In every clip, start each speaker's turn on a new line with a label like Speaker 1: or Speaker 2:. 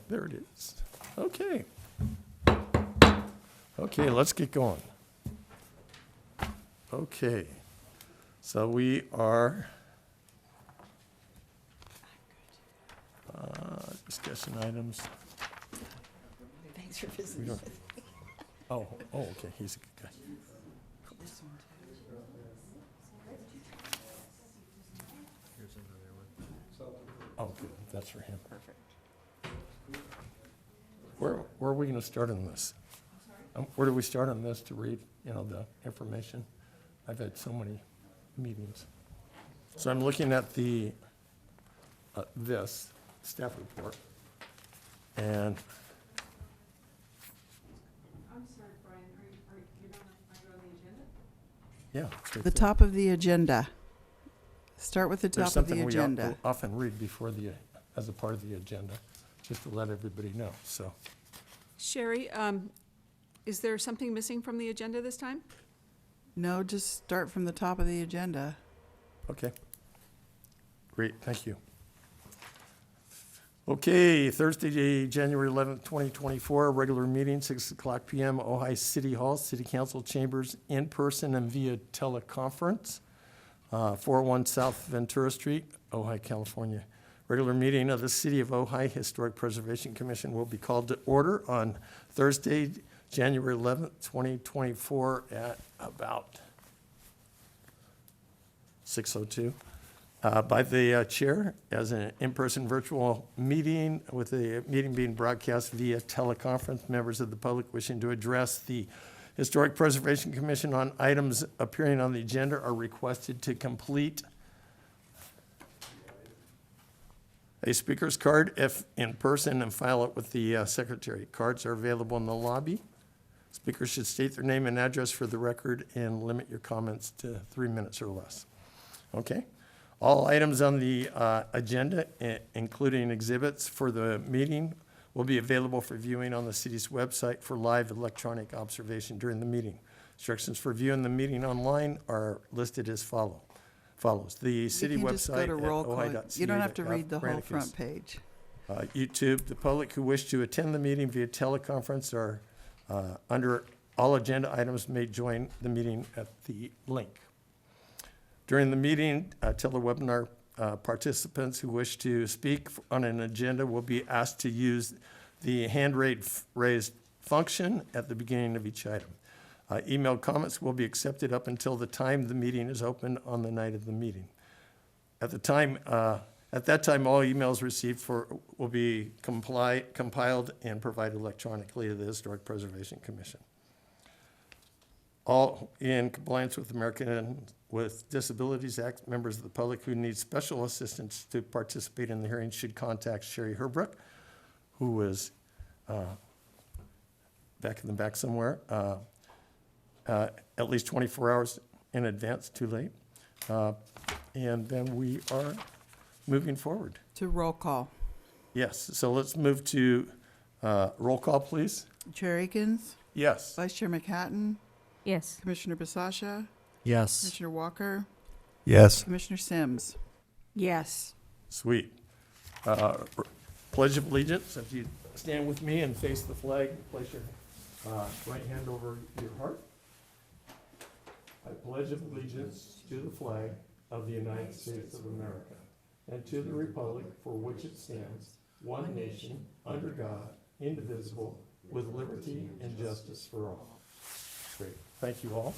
Speaker 1: There it is. Okay. Okay, let's get going. Okay. So we are discussion items.
Speaker 2: Thanks for visiting
Speaker 1: We don't-
Speaker 2: with me.
Speaker 1: Oh, okay, he's a good guy.
Speaker 2: This one too.
Speaker 1: Oh, good, that's for him.
Speaker 2: Perfect.
Speaker 1: Where are we going to start on this? Where do we start on this to read, the information? I've had so many meetings. So I'm looking at the, this staff report. And
Speaker 3: I'm sorry, Brian, you're not on the agenda?
Speaker 1: yeah. it's right
Speaker 2: The
Speaker 1: there.
Speaker 2: top of the agenda. Start with the
Speaker 1: There's
Speaker 2: top of the
Speaker 1: something we
Speaker 2: agenda.
Speaker 1: often read before as a part of the agenda, just to let everybody know, so.
Speaker 3: Sherry, is there something missing from the agenda this time?
Speaker 2: No, just start from the top of the agenda.
Speaker 1: Okay. Great, thank you. Okay, Thursday, January 11th, 2024, regular meeting, 6 o'clock PM, Ojai City Hall, City Council Chambers, in person and via teleconference, 401 South Ventura Street, Ojai, California. Regular meeting of the City of Ojai Historic Preservation Commission will be called to order on Thursday, January 11th, 2024 at about 6:02. By the chair as an in-person virtual meeting, with the meeting being broadcast via teleconference. Members of the public wishing to address the Historic Preservation Commission on items appearing on the agenda are requested to complete a speaker's card if in person and file it with the secretary. Cards are available in the lobby. Speakers should state their name and address for the record and limit your comments to 3 minutes or less. Okay? All items on the agenda, including exhibits for the meeting, will be available for viewing on the city's website for live electronic observation during the meeting. Instructions for viewing the meeting online are listed as follows. The city
Speaker 2: You can just go
Speaker 1: website
Speaker 2: to
Speaker 1: at
Speaker 2: roll call.
Speaker 1: ojai.ca.
Speaker 2: You don't have to read the whole front page.
Speaker 1: YouTube, the public who wish to attend the meeting via teleconference are under all agenda items may join the meeting at the link. During the meeting, telewebinar participants who wish to speak on an agenda will be asked to use the hand raised function at the beginning of each item. Email comments will be accepted up until the time the meeting is open on the night of the meeting. At that time, all emails received will be compiled and provided electronically to the Historic Preservation Commission. All in compliance with American with Disabilities Act, members of the public who need special assistance to participate in the hearing should contact Sherry Herbrook, who is back in the back somewhere, at least 24 hours in advance, too late. And then we are moving forward.
Speaker 2: To roll call.
Speaker 1: Yes, so let's move to roll call, please.
Speaker 2: Chair Akins,
Speaker 1: Yes.
Speaker 2: Vice Chair McHatton,
Speaker 4: Yes.
Speaker 2: Commissioner Basasha,
Speaker 5: Yes.
Speaker 2: Commissioner Walker,
Speaker 5: Yes.
Speaker 2: Commissioner Sims.
Speaker 4: Yes.
Speaker 1: Sweet. Pledge of Allegiance, if you stand with me and face the flag, place your right hand over your heart. I pledge of allegiance to the flag of the United States of America and to the republic for which it stands, one nation, under God, indivisible, with liberty and justice for all. Great. Thank you all.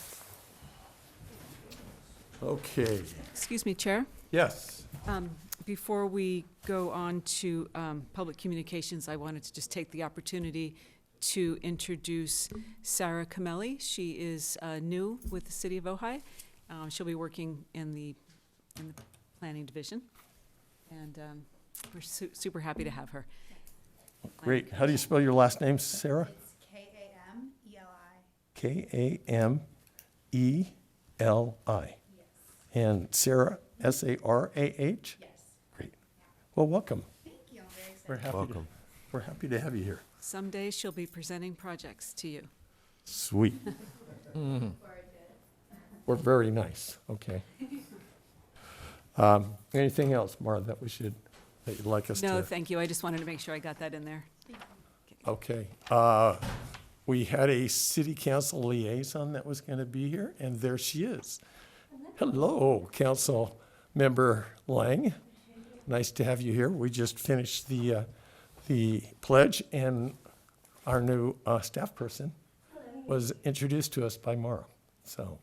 Speaker 1: Okay.
Speaker 3: Excuse me, Chair.
Speaker 1: Yes.
Speaker 3: Before we go on to public communications, I wanted to just take the opportunity to introduce Sarah Camelli. She is new with the City of Ojai. She'll be working in the planning division, and we're super happy to have her.
Speaker 1: Great. How do you spell your last name, Sarah?
Speaker 6: It's K-A-M-E-L-I.
Speaker 1: K-A-M-E-L-I.
Speaker 6: Yes.
Speaker 1: And Sarah, S-A-R-A-H?
Speaker 6: Yes.
Speaker 1: Great. Well, welcome.
Speaker 6: Thank you. I'm very
Speaker 1: We're
Speaker 6: excited.
Speaker 1: happy. We're happy to have you here.
Speaker 3: Someday she'll be presenting projects to you.
Speaker 1: Sweet.
Speaker 6: Forward to it.
Speaker 1: We're very nice. Okay. Anything else, Mara, that you'd like us to?
Speaker 3: No, thank you. I just wanted to make sure I got that in there.
Speaker 1: Okay. We had a city council liaison that was going to be here, and there she is. Hello, Council Member Lang. Nice to have you here. We just finished the pledge, and our new staff person was introduced to us by Mara. So,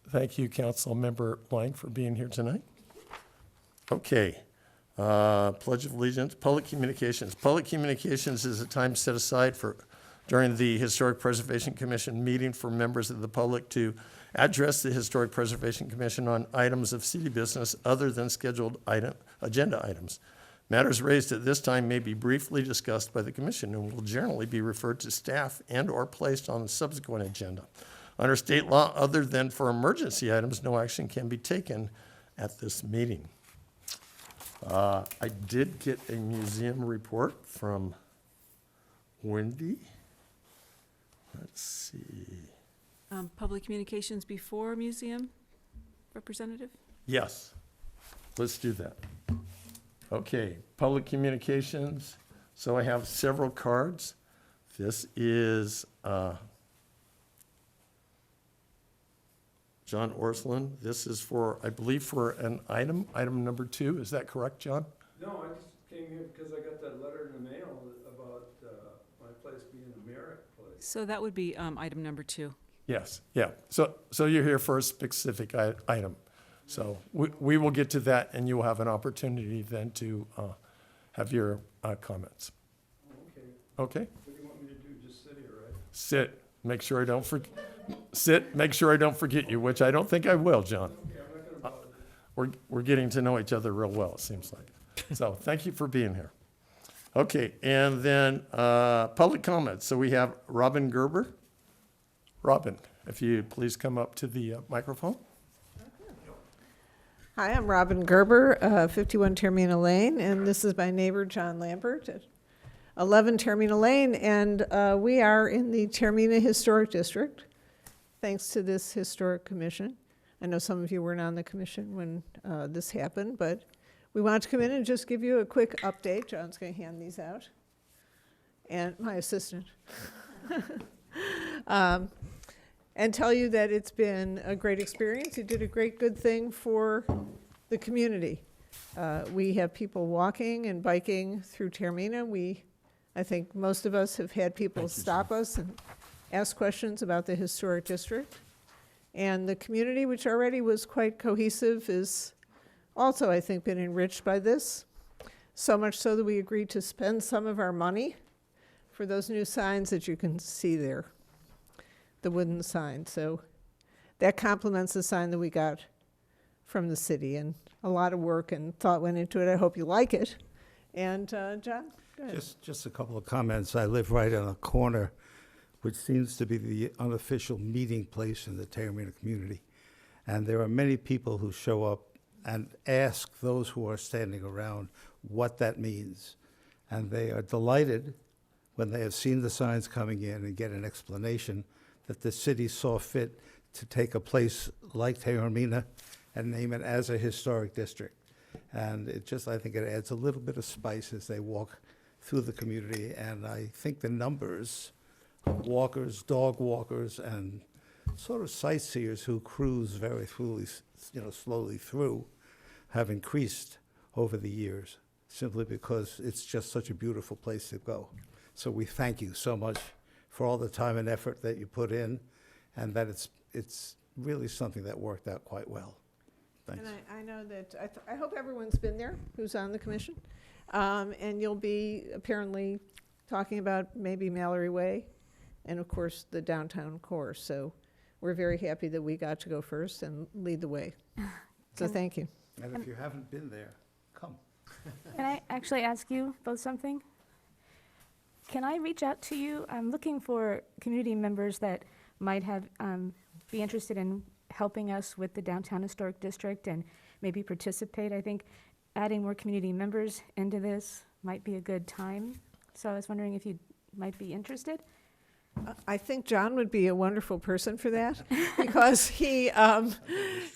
Speaker 1: thank you, Council Member Lang, for being here tonight. Okay. Pledge of Allegiance, Public Communications. Public Communications is a time set aside during the Historic Preservation Commission meeting for members of the public to address the Historic Preservation Commission on items of city business other than scheduled agenda items. Matters raised at this time may be briefly discussed by the commission and will generally be referred to staff and/or placed on the subsequent agenda. Under state law, other than for emergency items, no action can be taken at this meeting. I did get a museum report from Wendy. Let's see.
Speaker 3: Public communications before museum representative?
Speaker 1: Yes, let's do that. Okay, public communications. So I have several cards. This is John Orsland. This is for, I believe, for an item number 2. Is that correct, John?
Speaker 5: No, I just came here because I got that letter in the mail about my place being a merit place.
Speaker 3: So that would be item number 2.
Speaker 1: Yes, yeah. So you're here for a specific item. So we will get to that, and you will have an opportunity then to have your comments.
Speaker 5: Okay,
Speaker 1: Okay?
Speaker 5: what do you want me to do? Just sit here, right?
Speaker 1: Sit. Make sure I don't make sure I don't forget you, which I don't think I will, John.
Speaker 5: Okay, I'm not gonna bother you.
Speaker 1: We're getting to know each other real well, it seems like. So thank you for being here. Okay, and then public comments. So we have Robin Gerber. Robin, if you please come up to the microphone.
Speaker 7: Hi, I'm Robin Gerber, 51 Termina Lane, and this is my neighbor, John Lambert, at 11 Termina Lane, and we are in the Termina Historic District, thanks to this historic commission. I know some of you weren't on the commission when this happened, but we want to come in and just give you a quick update. John's going to hand these out, and my assistant. And tell you that it's been a great experience. You did a great, good thing for the community. We have people walking and biking through Termina. I think most of us have had people stop us and ask questions about the historic district. And the community, which already was quite cohesive, is also, I think, been enriched by this. So much so that we agreed to spend some of our money for those new signs that you can see there. The wooden sign. So that complements the sign that we got from the city, and a lot of work and thought went into it. I hope you like it. And John, go ahead.
Speaker 8: Just a couple of comments. I live right on a corner, which seems to be the unofficial meeting place in the Termina community. And there are many people who show up and ask those who are standing around what that means. And they are delighted when they have seen the signs coming in and get an explanation that the city saw fit to take a place like Termina and name it as a historic district. And I think it adds a little bit of spice as they walk through the community. And I think the numbers of walkers, dog walkers, and sort of sightseers who cruise very slowly through have increased over the years, simply because it's just such a beautiful place to go. So we thank you so much for all the time and effort that you put in, and that it's really something that worked out quite well. Thanks.
Speaker 7: And I know that, I hope everyone's been there who's on the commission. And you'll be apparently talking about maybe Mallory Way and, of course, the downtown core. So we're very happy that we got to go first and lead the way. So thank you.
Speaker 8: And if you haven't been there, come.
Speaker 4: Can I actually ask you both something? Can I reach out to you? I'm looking for community members that might have be interested in helping us with the downtown historic district and maybe participate. I think adding more community members into this might be a good time. So I was wondering if you might be interested.
Speaker 7: I think John would be a wonderful person for that because he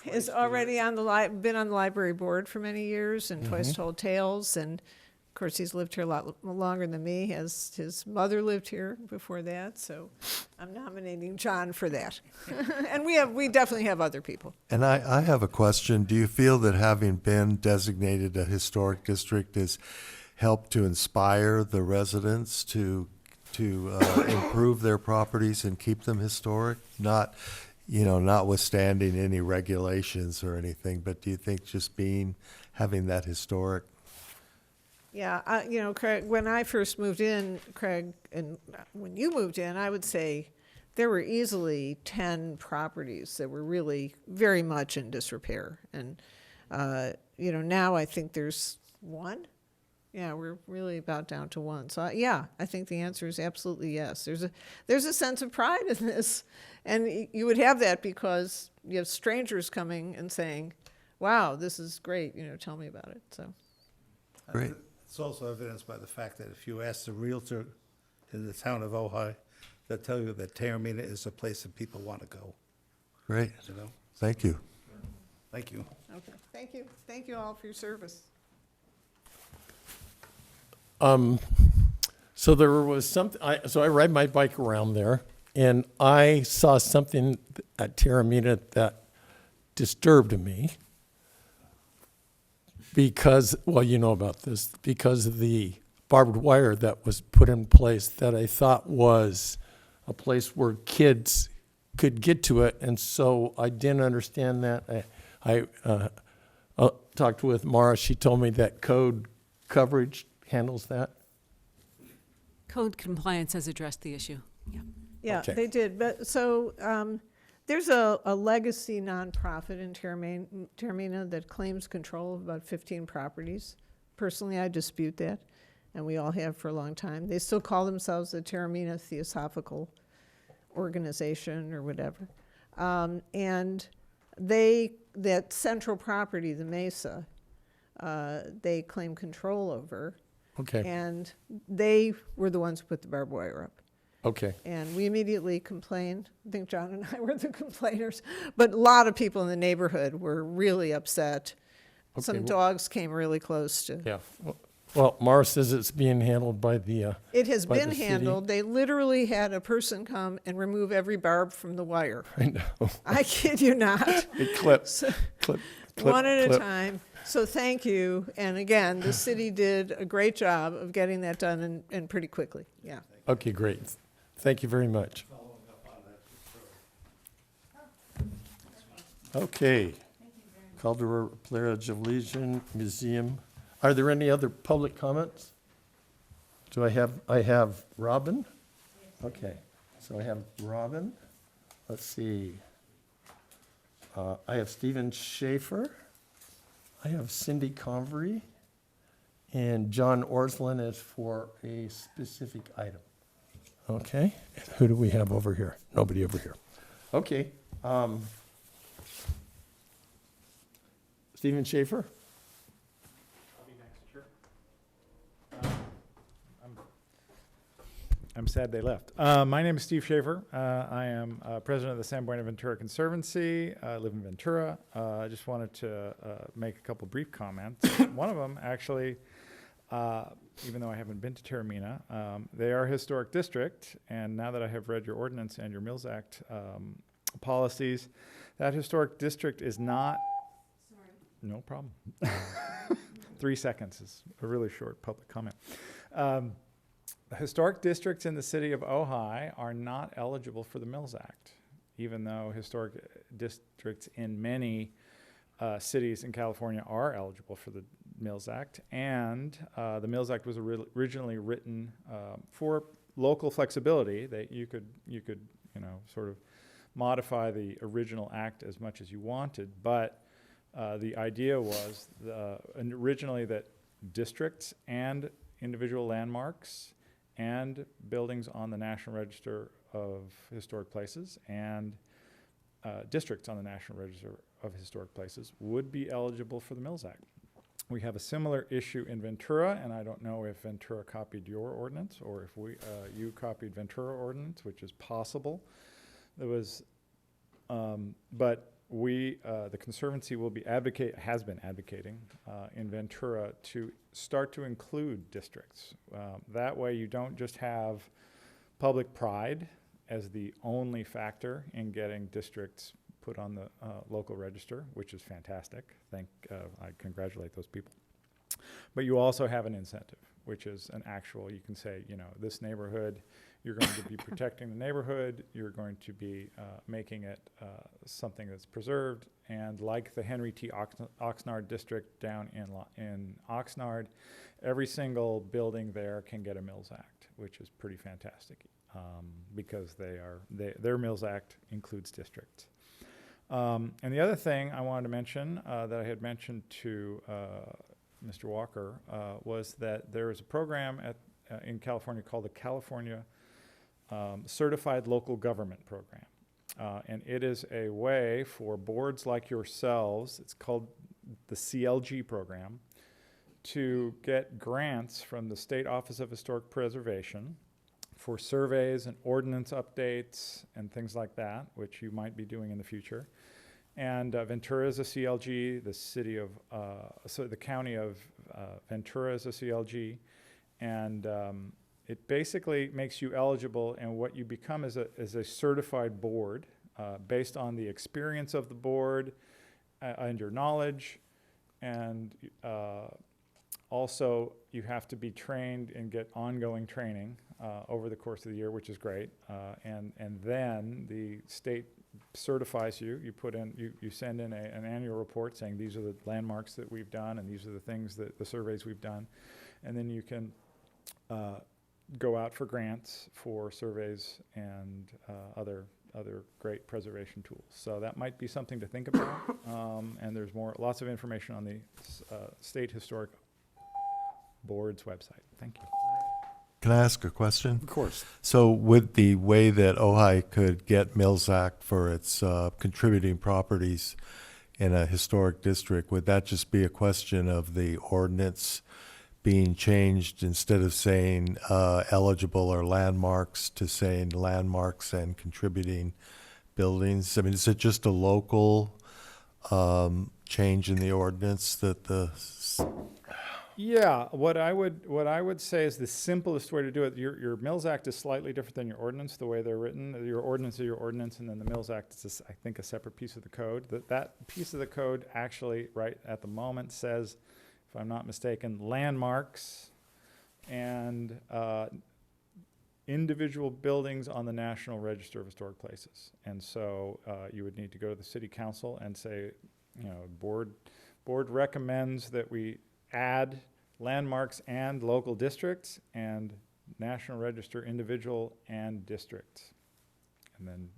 Speaker 7: is already been on the library board for many years and Twice Told Tales, and Of course, he's lived here a lot longer than me. His mother lived here before that, so I'm nominating John for that. And we definitely have other people.
Speaker 9: And I have a question. Do you feel that having been designated a historic district has helped to inspire the residents to improve their properties and keep them historic? Notwithstanding any regulations or anything, but do you think just having that historic?
Speaker 7: Yeah, Craig, when I first moved in, Craig, and when you moved in, I would say there were easily 10 properties that were really very much in disrepair. And, now I think there's one. Yeah, we're really about down to one. So, I think the answer is absolutely yes. There's a sense of pride in this. And you would have that because you have strangers coming and saying, wow, this is great, tell me about it. So.
Speaker 9: Great.
Speaker 8: It's also evidenced by the fact that if you ask the realtor in the town of Ojai, they'll tell you that Taormina is a place that people want to go.
Speaker 9: Great. Thank you.
Speaker 8: Thank you.
Speaker 7: Okay, thank you. Thank you all for your service.
Speaker 1: So there was something, so I ride my bike around there, and I saw something at Taormina that disturbed me because, well, you know about this, because of the barbed wire that was put in place that I thought was a place where kids could get to it, and so I didn't understand that. I talked with Mara. She told me that code coverage handles that.
Speaker 3: Code compliance has addressed the issue. Yeah.
Speaker 7: Yeah,
Speaker 1: Okay.
Speaker 7: they did. But so there's a legacy nonprofit in Taormina that claims control of about 15 properties. Personally, I dispute that, and we all have for a long time. They still call themselves the Taormina Theosophical Organization or whatever. And that central property, the Mesa, they claim control over.
Speaker 1: Okay,
Speaker 7: And they were the ones who put the barbed wire up.
Speaker 1: okay.
Speaker 7: And we immediately complained. I think John and I were the complainers. But a lot of people in the neighborhood were really upset.
Speaker 1: Okay,
Speaker 7: Some
Speaker 1: well-
Speaker 7: dogs came really close to.
Speaker 1: Yeah. Well, Mara says it's being handled by the,
Speaker 7: It has
Speaker 1: by
Speaker 7: been
Speaker 1: the city.
Speaker 7: handled. They literally had a person come and remove every barb from the wire.
Speaker 1: I know.
Speaker 7: I kid you not.
Speaker 1: It clips, clip,
Speaker 7: One at a
Speaker 1: clip.
Speaker 7: time. So thank you. And again, the city did a great job of getting that done and pretty quickly. Yeah.
Speaker 1: Okay, great. Thank you very much. Okay. Call to a Pledge of Allegiance Museum. Are there any other public comments? Do I have Robin? Okay, so I have Robin. Let's see. I have Stephen Schaefer. I have Cindy Convery. And John Orslin is for a specific item. Okay, who do we have over here? Nobody over here. Okay. Stephen Schaefer?
Speaker 10: I'll be next, sure. I'm sad they left. My name is Steve Schaefer. I am president of the San Buenaventura Conservancy. I live in Ventura. I just wanted to make a couple brief comments. One of them, actually, even though I haven't been to Taormina, they are a historic district, and now that I have read your ordinance and your Mills Act policies, that historic district is not... No problem. 3 seconds is a really short public comment. Historic districts in the city of Ojai are not eligible for the Mills Act, even though historic districts in many cities in California are eligible for the Mills Act. And the Mills Act was originally written for local flexibility, that you could sort of modify the original act as much as you wanted, but the idea was originally that districts and individual landmarks and buildings on the National Register of Historic Places and districts on the National Register of Historic Places would be eligible for the Mills Act. We have a similar issue in Ventura, and I don't know if Ventura copied your ordinance or if you copied Ventura ordinance, which is possible. There was, but we, the Conservancy has been advocating in Ventura to start to include districts. That way you don't just have public pride as the only factor in getting districts put on the local register, which is fantastic. I congratulate those people. But you also have an incentive, which is an actual, you can say, this neighborhood, you're going to be protecting the neighborhood, you're going to be making it something that's preserved, and like the Henry T. Oxnard district down in Oxnard, every single building there can get a Mills Act, which is pretty fantastic, because their Mills Act includes districts. And the other thing I wanted to mention that I had mentioned to Mr. Walker was that there is a program in California called the California Certified Local Government Program. And it is a way for boards like yourselves, it's called the CLG program, to get grants from the State Office of Historic Preservation for surveys and ordinance updates and things like that, which you might be doing in the future. And Ventura is a CLG, the county of Ventura is a CLG, and it basically makes you eligible, and what you become is a certified board based on the experience of the board and your knowledge, and also you have to be trained and get ongoing training over the course of the year, which is great, and then the state certifies you. You send in an annual report saying these are the landmarks that we've done and these are the things that the surveys we've done, and then you can go out for grants for surveys and other great preservation tools. So that might be something to think about. And there's lots of information on the State Historic Board's website. Thank you.
Speaker 9: Can I ask a question?
Speaker 1: Of course.
Speaker 9: So with the way that Ojai could get Mills Act for its contributing properties in a historic district, would that just be a question of the ordinance being changed instead of saying eligible or landmarks to saying landmarks and contributing buildings? I mean, is it just a local change in the ordinance that the...
Speaker 10: Yeah, what I would say is the simplest way to do it. Your Mills Act is slightly different than your ordinance, the way they're written. Your ordinance is your ordinance, and then the Mills Act is, I think, a separate piece of the code. That piece of the code actually, right at the moment, says, if I'm not mistaken, landmarks and individual buildings on the National Register of Historic Places. And so you would need to go to the City Council and say, board recommends that we add landmarks and local districts and National Register individual and districts. And then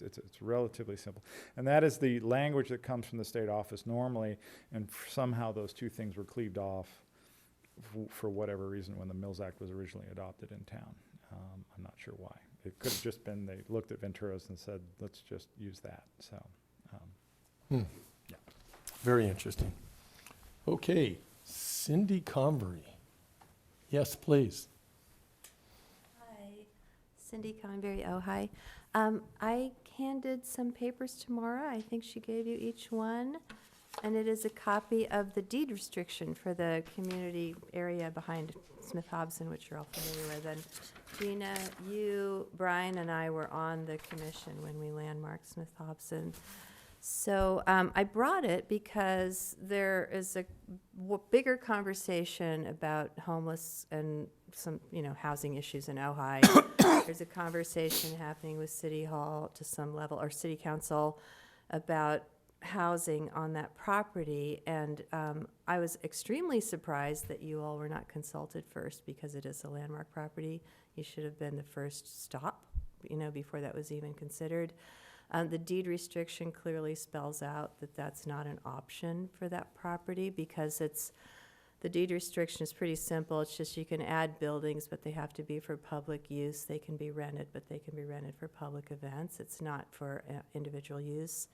Speaker 10: it's relatively simple. And that is the language that comes from the state office normally, and somehow those two things were cleaved off for whatever reason when the Mills Act was originally adopted in town. I'm not sure why. It could have just been they looked at Ventura's and said, let's just use that. So,
Speaker 1: yeah. Very interesting. Okay. Cindy Convery. Yes, please.
Speaker 11: Hi, Cindy Convery, Ojai. I handed some papers to Maura. I think she gave you each one. And it is a copy of the deed restriction for the community area behind Smith Hobson, which you're all familiar with. And Gina, you, Brian, and I were on the commission when we landmarked Smith Hobson. So I brought it because there is a bigger conversation about homeless and some, housing issues in Ojai. There's a conversation happening with City Hall to some level, or City Council, about housing on that property. And I was extremely surprised that you all were not consulted first, because it is a landmark property. You should have been the first stop, before that was even considered. The deed restriction clearly spells out that that's not an option for that property, because the deed restriction is pretty simple. It's just you can add buildings, but they have to be for public use. They can be rented, but they can be rented for public events. It's not for individual use.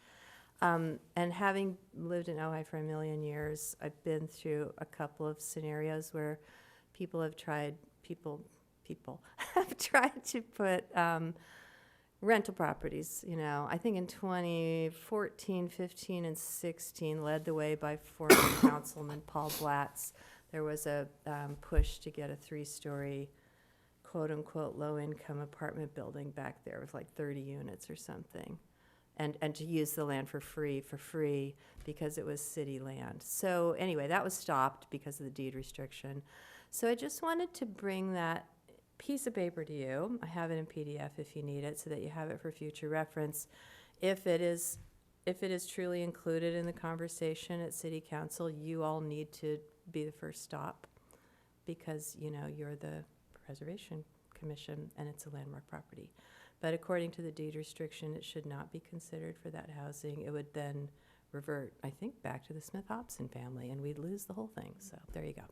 Speaker 11: And having lived in Ojai for 1 million years, I've been through a couple of scenarios where people have tried to put rental properties, I think in 2014, 15, and 16, led the way by former Councilman Paul Blatz. there was a push to get a 3-story, quote-unquote, low-income apartment building back there with like 30 units or something. And to use the land for free, because it was city land. So anyway, that was stopped because of the deed restriction. So I just wanted to bring that piece of paper to you. I have it in PDF if you need it, so that you have it for future reference. If it is truly included in the conversation at City Council, you all need to be the first stop, because, you know, you're the Preservation Commission and it's a landmark property. But according to the deed restriction, it should not be considered for that housing. It would then revert, I think, back to the Smith-Hobson family, and we'd lose the whole thing. So there you go.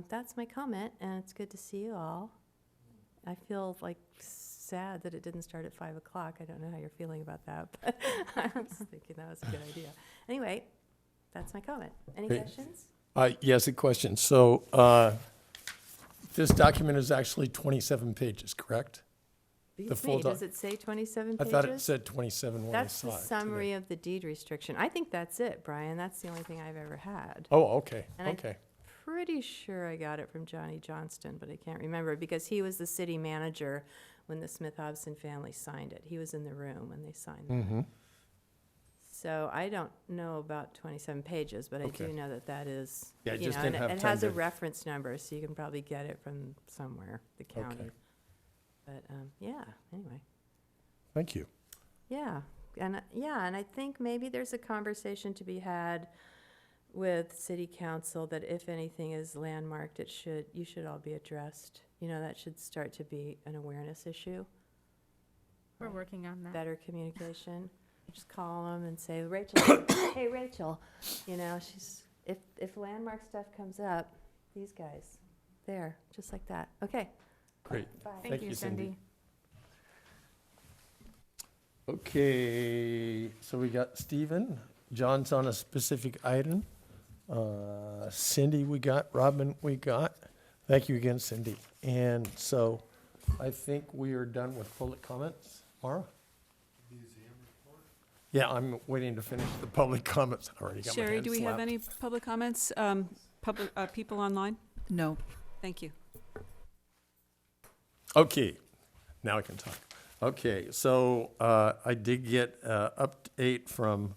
Speaker 11: That's my comment, and it's good to see you all. I feel like sad that it didn't start at 5 o'clock. I don't know how you're feeling about that, but I was thinking that was a good idea. Anyway, that's my comment. Any
Speaker 1: Great.
Speaker 11: questions?
Speaker 1: Yes, a question. So this document is actually 27 pages, correct?
Speaker 11: Beats
Speaker 1: full
Speaker 11: me.
Speaker 1: doc-
Speaker 11: Does it say 27
Speaker 1: I
Speaker 11: pages?
Speaker 1: thought it said 27 when I
Speaker 11: That's
Speaker 1: saw
Speaker 11: the
Speaker 1: it today.
Speaker 11: summary of the deed restriction. I think that's it, Brian. That's the only thing I've ever had.
Speaker 1: Oh, okay,
Speaker 11: And
Speaker 1: okay.
Speaker 11: Pretty sure I got it from Johnny Johnston, but I can't remember because he was the city manager when the Smith-Hobson family signed it. He was in the room when they signed it.
Speaker 1: Mm-hmm.
Speaker 11: So I don't know about 27 pages, but I do
Speaker 1: Okay.
Speaker 11: know that that is,
Speaker 1: Yeah, I
Speaker 11: you
Speaker 1: just
Speaker 11: know,
Speaker 1: didn't
Speaker 11: and
Speaker 1: have
Speaker 11: it
Speaker 1: time
Speaker 11: has a
Speaker 1: to-
Speaker 11: reference number, so you can probably get it from somewhere, the county.
Speaker 1: Okay.
Speaker 11: But, yeah, anyway.
Speaker 1: Thank you.
Speaker 11: Yeah, and I think maybe there's a conversation to be had with city council that if anything is landmarked, you should all be addressed. You know, that should start to be an awareness issue.
Speaker 4: We're working on that.
Speaker 11: Better communication. Just call them and say, Rachel, hey, Rachel, you know, if landmark stuff comes up, these guys, there, just like that. Okay.
Speaker 1: Great.
Speaker 11: Bye.
Speaker 1: Thank you, Cindy. Okay, so we got Stephen. John's on a specific item. Cindy we got, Robin we got. Thank you again, Cindy. And so I think we are done with public comments. Mara? Yeah, I'm waiting to finish the public comments. I already got my
Speaker 3: Sherry,
Speaker 1: hand
Speaker 3: do we have
Speaker 1: slapped.
Speaker 3: any public comments? People online?
Speaker 2: No.
Speaker 3: Thank you.
Speaker 1: Okay, now I can talk. Okay, so I did get an update from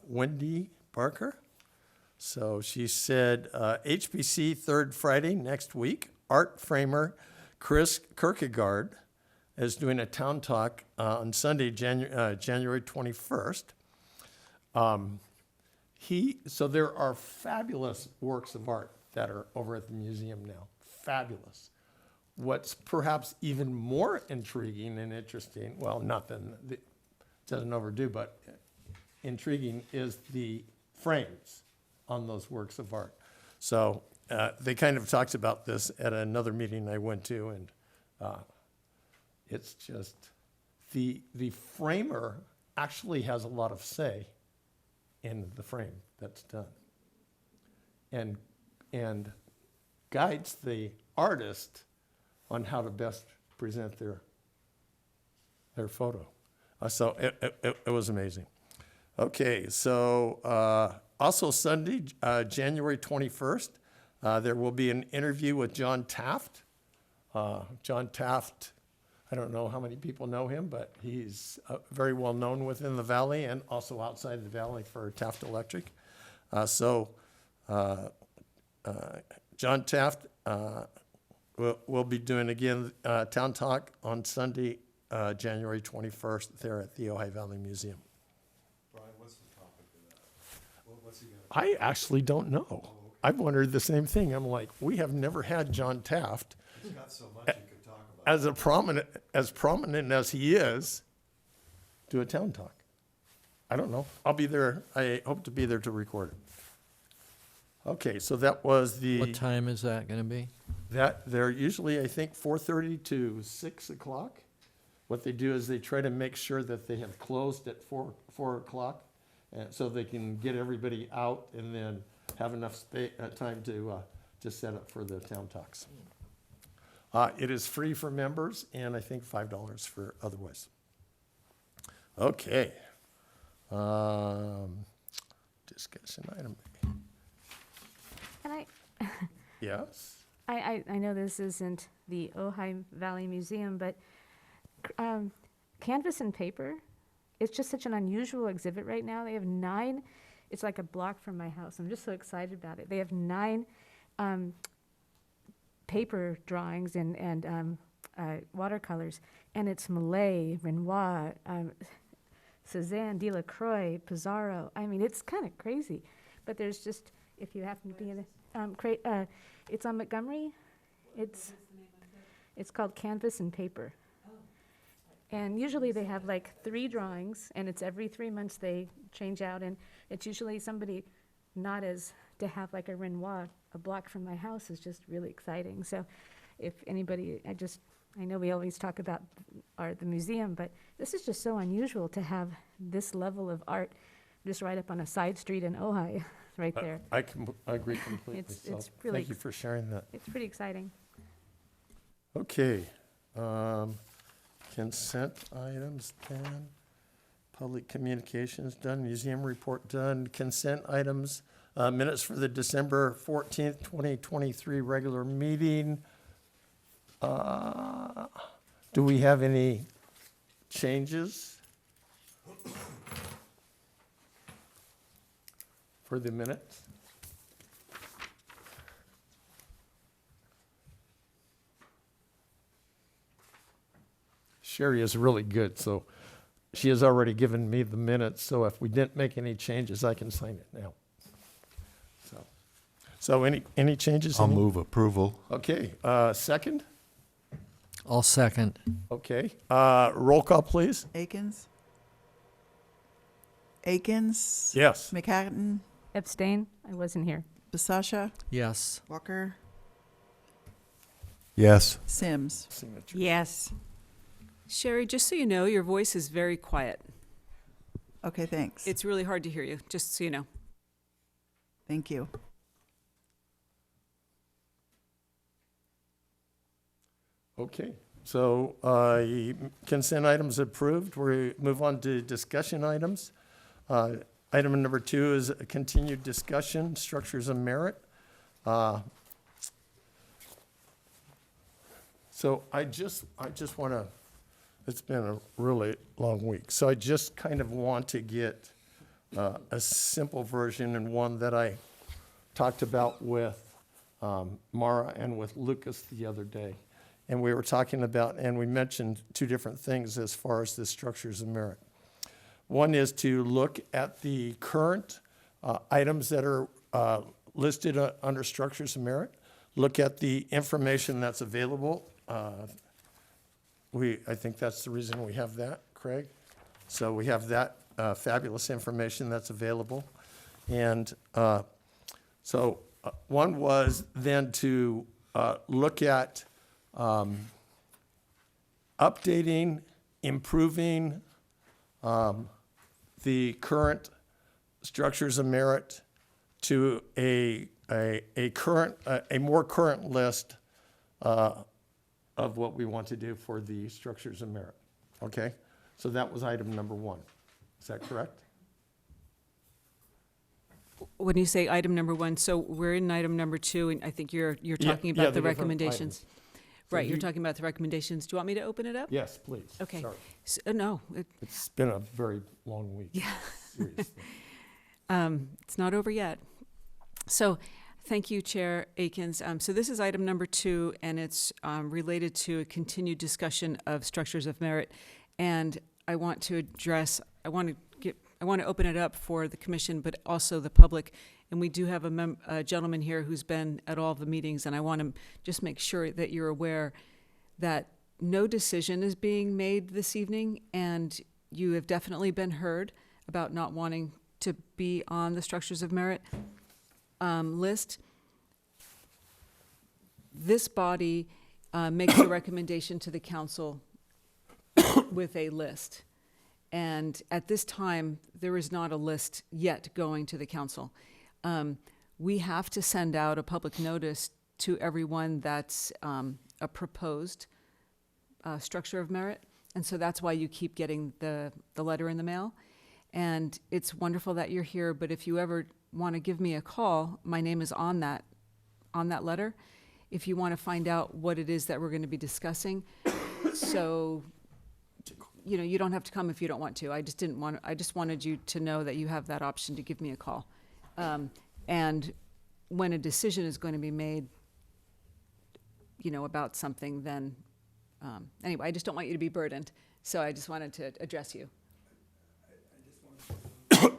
Speaker 1: Wendy Barker. So she said, HBC third Friday next week, art framer Chris Kierkegaard is doing a town talk on Sunday, January 21st. So there are fabulous works of art that are over at the museum now, fabulous. What's perhaps even more intriguing and interesting, well, not that it doesn't overdo, but intriguing is the frames on those works of art. So they kind of talked about this at another meeting I went to, and it's just, the framer actually has a lot of say in the frame that's done. And guides the artist on how to best present their photo. So it was amazing. Okay, so also Sunday, January 21st, there will be an interview with John Taft. John Taft, I don't know how many people know him, but he's very well known within the valley and also outside the valley for Taft Electric. John Taft we'll be doing again Town Talk on Sunday, January 21st there at the Ojai Valley Museum.
Speaker 9: Brian, what's the topic of that? What's he gonna?
Speaker 1: I actually don't know. I've wondered the same thing. I'm like, we have never had John Taft,
Speaker 9: He's got so much he could talk about.
Speaker 1: as prominent as he is, do a town talk. I don't know. I'll be there. I hope to be there to record it. Okay, so that was the.
Speaker 12: What time is that going to be?
Speaker 1: That, they're usually, I think, 4:30 to 6 o'clock. What they do is they try to make sure that they have closed at 4 o'clock, so they can get everybody out and then have enough time to set up for the town talks. It is free for members, and I think $5 for otherwise. Okay. Discussion item.
Speaker 4: And
Speaker 1: Yes?
Speaker 4: I know this isn't the Ojai Valley Museum, but canvas and paper, it's just such an unusual exhibit right now. They have 9, it's like a block from my house. I'm just so excited about it. They have 9 paper drawings and watercolors, and it's Malay, Renoir, Cezanne, Delacroix, Pizarro. I mean, it's kind of crazy. But there's just, if you happen to be in a, it's on Montgomery. It's called Canvas and Paper. And usually they have like 3 drawings, and it's every 3 months they change out, and it's usually somebody not as, to have like a Renoir, a block from my house is just really exciting. So if anybody, I know we always talk about the museum, but this is just so unusual to have this level of art just right up on a side street in Ojai, right there.
Speaker 1: I agree completely.
Speaker 4: It's
Speaker 1: So
Speaker 4: really-
Speaker 1: Thank you for sharing that.
Speaker 4: It's pretty exciting.
Speaker 1: Okay. Consent items done. Public communications done. Museum report done. Consent items. Minutes for the December 14th, 2023 regular meeting. Do we have any changes for the minutes? Sherry is really good, so she has already given me the minutes, so if we didn't make any changes, I can sign it now. So any changes?
Speaker 9: I'll
Speaker 1: Any-
Speaker 9: move approval.
Speaker 1: Okay, second?
Speaker 12: I'll second.
Speaker 1: Okay, roll call, please.
Speaker 2: Akins? Akins?
Speaker 1: Yes.
Speaker 2: McHatton?
Speaker 4: Abstain, I wasn't here.
Speaker 2: Basasha?
Speaker 12: Yes.
Speaker 2: Walker?
Speaker 9: Yes.
Speaker 2: Sims?
Speaker 1: Signature.
Speaker 2: Yes.
Speaker 3: Sherry, just so you know, your voice is very quiet.
Speaker 2: Okay, thanks.
Speaker 3: It's really hard to hear you, just so you know.
Speaker 2: Thank you.
Speaker 1: Okay, so consent items approved. We move on to discussion items. Item number 2 is a continued discussion, structures of merit. So I just want to, it's been a really long week, so I just kind of want to get a simple version, and one that I talked about with Mara and with Lucas the other day. And we were talking about, and we mentioned 2 different things as far as the structures of merit. One is to look at the current items that are listed under structures of merit, look at the information that's available. I think that's the reason we have that, Craig. So we have that fabulous information that's available. And so one was then to look at updating, improving the current structures of merit to a more current list of what we want to do for the structures of merit. Okay? So that was item number 1. Is that correct?
Speaker 3: When you say item number 1, so we're in item number 2, and I think you're talking about the
Speaker 1: different
Speaker 3: recommendations.
Speaker 1: items. So
Speaker 3: Right, you're talking about the recommendations. Do you want me to open it up?
Speaker 1: Yes, please.
Speaker 3: Okay.
Speaker 1: Sorry.
Speaker 3: No,
Speaker 1: It's been a very long week.
Speaker 3: Yeah.
Speaker 1: Seriously.
Speaker 3: it's not over yet. So, thank you, Chair Akins. So this is item number 2, and it's related to a continued discussion of structures of merit. And I want to open it up for the commission, but also the public. And we do have a gentleman here who's been at all the meetings, and I want to just make sure that you're aware that no decision is being made this evening, and you have definitely been heard about not wanting to be on the structures of merit list. This body makes a recommendation to the council with a list. And at this time, there is not a list yet going to the council. We have to send out a public notice to everyone that's a proposed structure of merit. And so that's why you keep getting the letter in the mail. And it's wonderful that you're here, but if you ever want to give me a call, my name is on that on that letter if you want to find out what it is that we're going to be discussing. So, you don't have to come if you don't want to. I just wanted you to know that you have that option to give me a call. And when a decision is going to be made, about something, then, anyway, I just don't want you to be burdened. So I just wanted to address you.
Speaker 1: Thank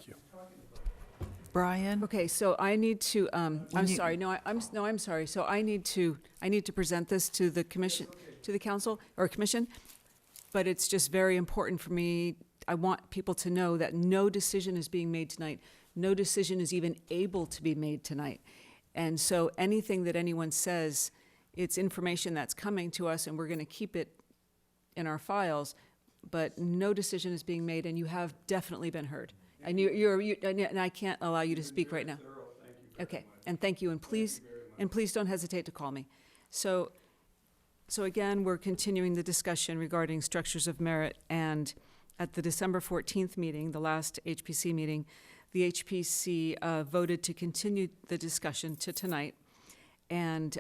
Speaker 1: you.
Speaker 2: Brian?
Speaker 3: Okay, so I need to, I'm
Speaker 2: you-
Speaker 3: sorry, I'm sorry. So I need to present this to the commission, to the council or commission, but it's just very important for me. I want people to know that no decision is being made tonight. No decision is even able to be made tonight. And so anything that anyone says, it's information that's coming to us and we're going to keep it in our files, but no decision is being made and you have definitely been heard. And and I can't allow you to speak right now. Okay, and thank you, and please don't hesitate to call me. So again, we're continuing the discussion regarding structures of merit, and at the December 14th meeting, the last HPC meeting, the HPC voted to continue the discussion to tonight. And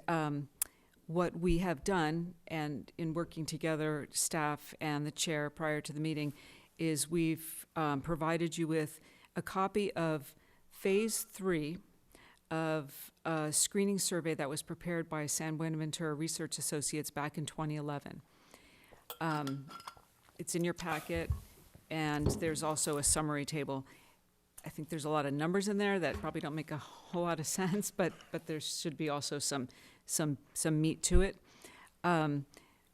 Speaker 3: what we have done, and in working together, staff and the chair prior to the meeting, is we've provided you with a copy of Phase 3 of a screening survey that was prepared by San Buenaventura Research Associates back in 2011. It's in your packet, and there's also a summary table. I think there's a lot of numbers in there that probably don't make a whole lot of sense, but there should be also some meat to it.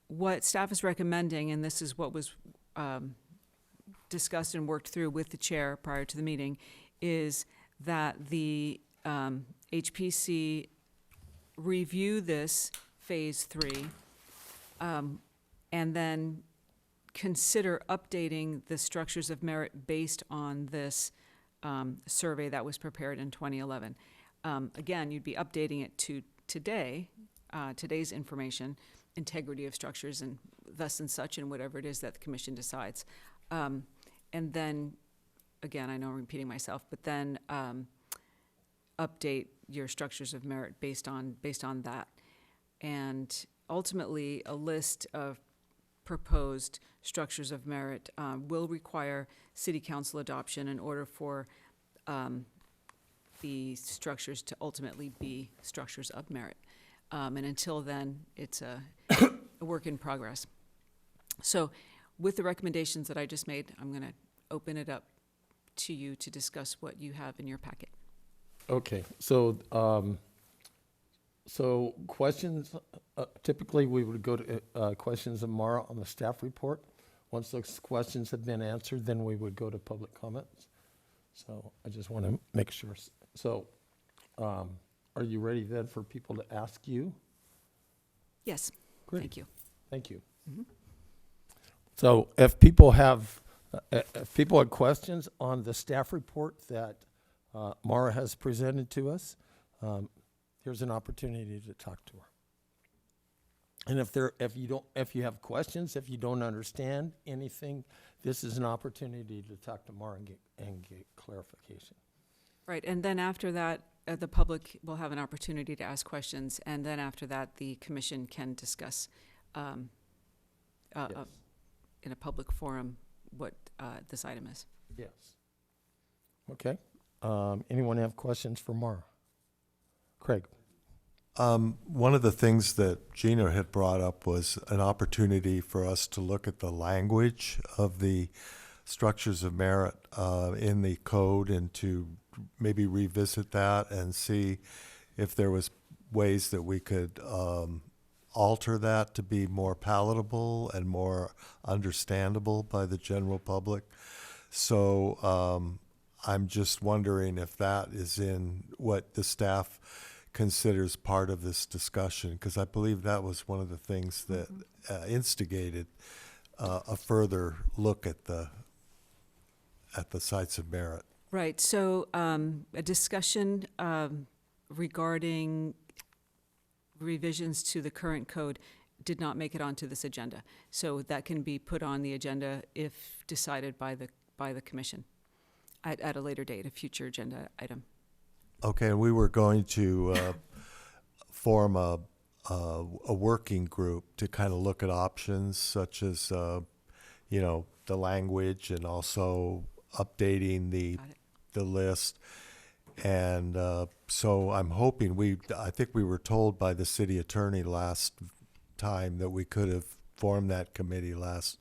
Speaker 3: What staff is recommending, and this is what was discussed and worked through with the chair prior to the meeting, is that the HPC review this Phase 3 and then consider updating the structures of merit based on this survey that was prepared in 2011. Again, you'd be updating it to today's information, integrity of structures and thus and such, and whatever it is that the commission decides. And then, again, I know I'm repeating myself, but then update your structures of merit based on that. And ultimately, a list of proposed structures of merit will require city council adoption in order for the structures to ultimately be structures of merit. And until then, it's a work in progress. So with the recommendations that I just made, I'm going to open it up to you to discuss what you have in your packet.
Speaker 1: Okay, so, questions, typically we would go to questions tomorrow on the staff report. Once those questions have been answered, then we would go to public comments. So I just want to make sure. So are you ready then for people to ask you?
Speaker 3: Yes.
Speaker 1: Great.
Speaker 3: Thank you.
Speaker 1: Thank you.
Speaker 3: Mhm.
Speaker 1: So if people have questions on the staff report that Mara has presented to us, here's an opportunity to talk to her. And if you have questions, if you don't understand anything, this is an opportunity to talk to Mara and get clarification.
Speaker 3: Right, and then after that, the public will have an opportunity to ask questions, and then after that, the commission can discuss
Speaker 1: Yes.
Speaker 3: in a public forum what this item is.
Speaker 1: Yes. Okay. Anyone have questions for Mara? Craig?
Speaker 9: One of the things that Gina had brought up was an opportunity for us to look at the language of the structures of merit in the code and to maybe revisit that and see if there was ways that we could alter that to be more palatable and more understandable by the general public. So I'm just wondering if that is in what the staff considers part of this discussion, because I believe that was one of the things that instigated a further look at the sites of merit.
Speaker 3: Right, so a discussion regarding revisions to the current code did not make it onto this agenda. So that can be put on the agenda if decided by the commission at a later date, a future agenda item.
Speaker 9: Okay, and we were going to form a working group to kind of look at options such as, the language and also updating
Speaker 3: Got it.
Speaker 9: the list. And so I'm hoping I think we were told by the city attorney last time that we could have formed that committee last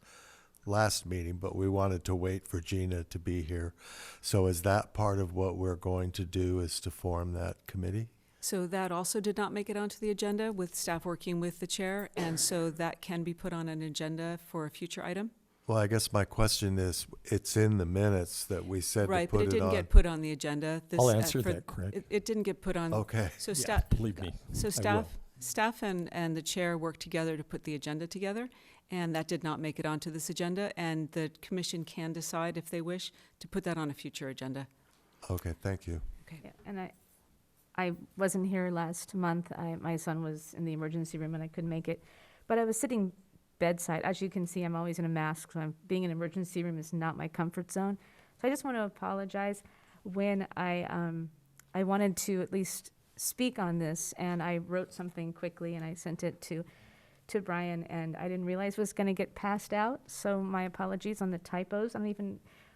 Speaker 9: meeting, but we wanted to wait for Gina to be here. So is that part of what we're going to do, is to form that committee?
Speaker 3: So that also did not make it onto the agenda with staff working with the chair, and so that can be put on an agenda for a future item.
Speaker 9: Well, I guess my question is, it's in the minutes that we said to
Speaker 3: Right, but
Speaker 9: put
Speaker 3: it
Speaker 9: it
Speaker 3: didn't
Speaker 9: on.
Speaker 3: get put on the agenda.
Speaker 1: I'll answer that, Craig.
Speaker 3: It didn't get put on.
Speaker 9: Okay,
Speaker 3: So
Speaker 1: Yeah,
Speaker 3: staff,
Speaker 1: believe me.
Speaker 3: so
Speaker 1: I will.
Speaker 3: staff and the chair worked together to put the agenda together, and that did not make it onto this agenda, and the commission can decide if they wish to put that on a future agenda.
Speaker 9: okay, thank you.
Speaker 4: Yeah, and I wasn't here last month. My son was in the emergency room and I couldn't make it. But I was sitting bedside. As you can see, I'm always in a mask, so being in an emergency room is not my comfort zone. So I just want to apologize. When I wanted to at least speak on this, and I wrote something quickly and I sent it to Brian, and I didn't realize it was going to get passed out. So my apologies on the typos.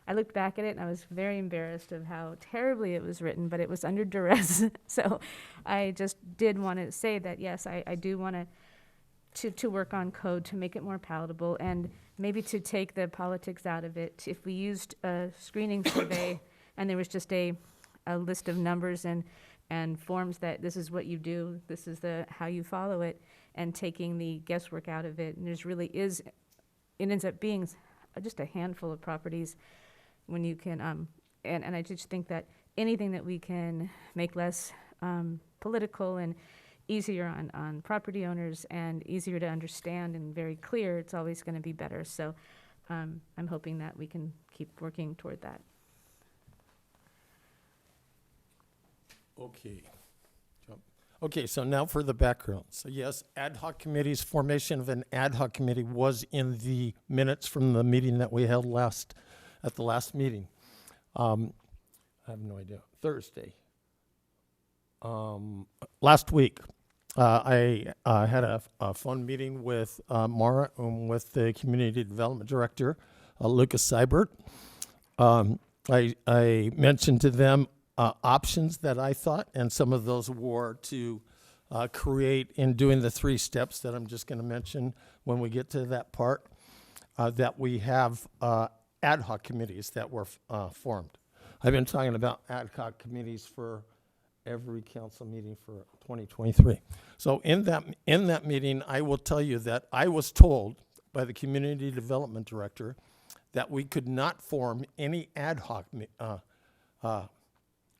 Speaker 4: I looked back at it and I was very embarrassed of how terribly it was written, but it was under duress. So I just did want to say that, yes, I do want to work on code to make it more palatable, and maybe to take the politics out of it. If we used a screening survey and there was just a list of numbers and forms that this is what you do, this is how you follow it, and taking the guesswork out of it. And it ends up being just a handful of properties when you can, and I just think that anything that we can make less political and easier on property owners and easier to understand and very clear, it's always going to be better. So I'm hoping that we can keep working toward that.
Speaker 1: Okay, so now for the background. So yes, ad hoc committees, formation of an ad hoc committee was in the minutes from the meeting that we held at the last meeting. I have no idea, Thursday. Last week, I had a fun meeting with Mara and with the Community Development Director, Lucas Seibert. I mentioned to them options that I thought, and some of those were to create, in doing the 3 steps that I'm just going to mention when we get to that part, that we have ad hoc committees that were formed. I've been talking about ad hoc committees for every council meeting for 2023. So in that meeting, I will tell you that I was told by the Community Development Director that we could not form any ad hoc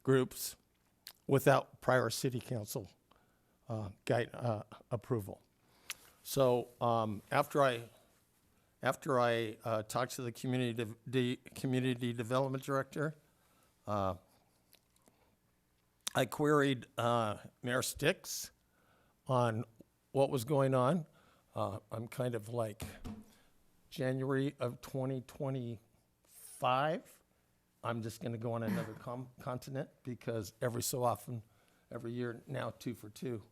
Speaker 1: groups without prior city council approval. So after I talked to the community development director, I queried Mayor Sticks on what was going on. I'm kind of like January of 2025. I'm just going to go on another continent because every so often, every year now, 2 for 2.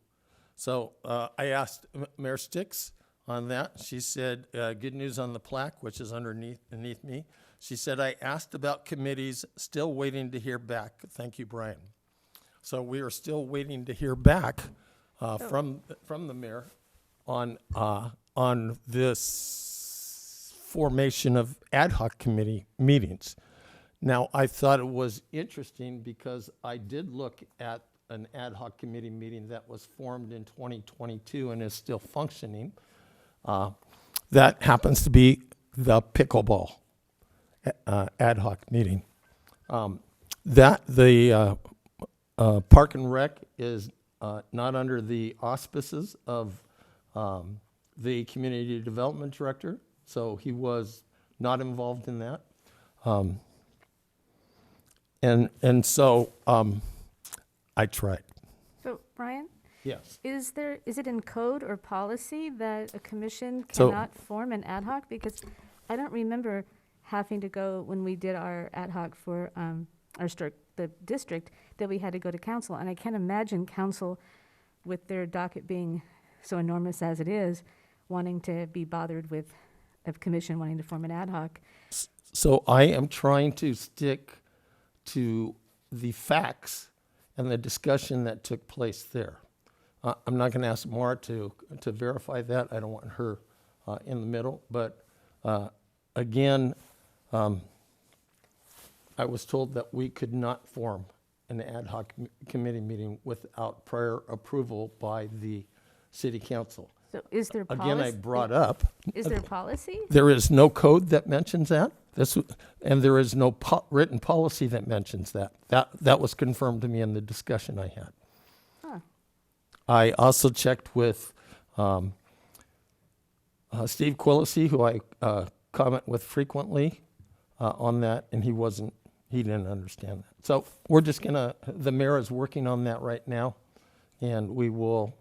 Speaker 1: So I asked Mayor Sticks on that. She said, good news on the plaque, which is underneath me. She said, I asked about committees, still waiting to hear back. Thank you, Brian. So we are still waiting to hear back from the mayor on this formation of ad hoc committee meetings. Now, I thought it was interesting because I did look at an ad hoc committee meeting that was formed in 2022 and is still functioning. That happens to be the pickleball ad hoc meeting. The Park and Rec is not under the auspices of the Community Development Director, so he was not involved in that. And so I tried.
Speaker 4: So, Brian,
Speaker 1: Yes.
Speaker 4: is it in code or policy that a commission
Speaker 1: So-
Speaker 4: cannot form an ad hoc? Because I don't remember having to go when we did our ad hoc for our the district, that we had to go to council. And I can't imagine council, with their docket being so enormous as it is, wanting to be bothered with a commission wanting to form an ad hoc.
Speaker 1: So I am trying to stick to the facts and the discussion that took place there. I'm not going to ask Maura to verify that. I don't want her in the middle. But again, I was told that we could not form an ad hoc committee meeting without prior approval by the city council.
Speaker 4: So is there policy?
Speaker 1: Again, I brought up.
Speaker 4: Is there policy?
Speaker 1: There is no code that mentions that. And there is no written policy that mentions that. That was confirmed to me in the discussion I had.
Speaker 4: Huh.
Speaker 1: I also checked with Steve Quillisi, who I comment with frequently on that, and he didn't understand that. So we're just the mayor is working on that right now, and we will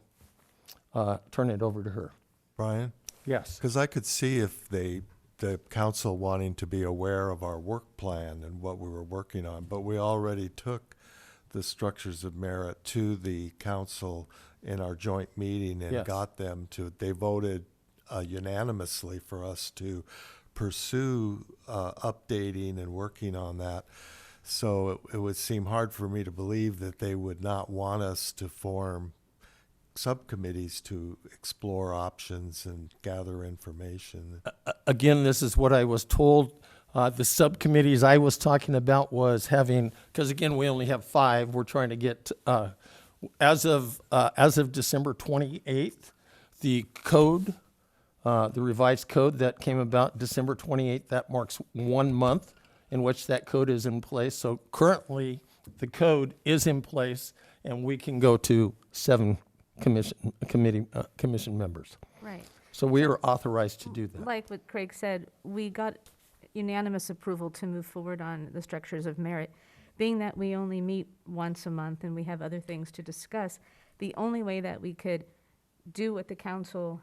Speaker 1: turn it over to her.
Speaker 9: Brian?
Speaker 1: Yes.
Speaker 9: Because I could see if the council wanting to be aware of our work plan and what we were working on, but we already took the structures of merit to the council in our joint meeting and
Speaker 1: Yes.
Speaker 9: got them to, they voted unanimously for us to pursue updating and working on that. So it would seem hard for me to believe that they would not want us to form subcommittees to explore options and gather information.
Speaker 1: Again, this is what I was told. The subcommittees I was talking about was having, because again, we only have 5. We're trying to get, as of December 28th, the code, the revised code that came about December 28th, that marks 1 month in which that code is in place. So currently, the code is in place, and we can go to 7 commission members.
Speaker 4: Right.
Speaker 1: So we are authorized to do that.
Speaker 4: Like what Craig said, we got unanimous approval to move forward on the structures of merit. Being that we only meet once a month and we have other things to discuss, the only way that we could do what the council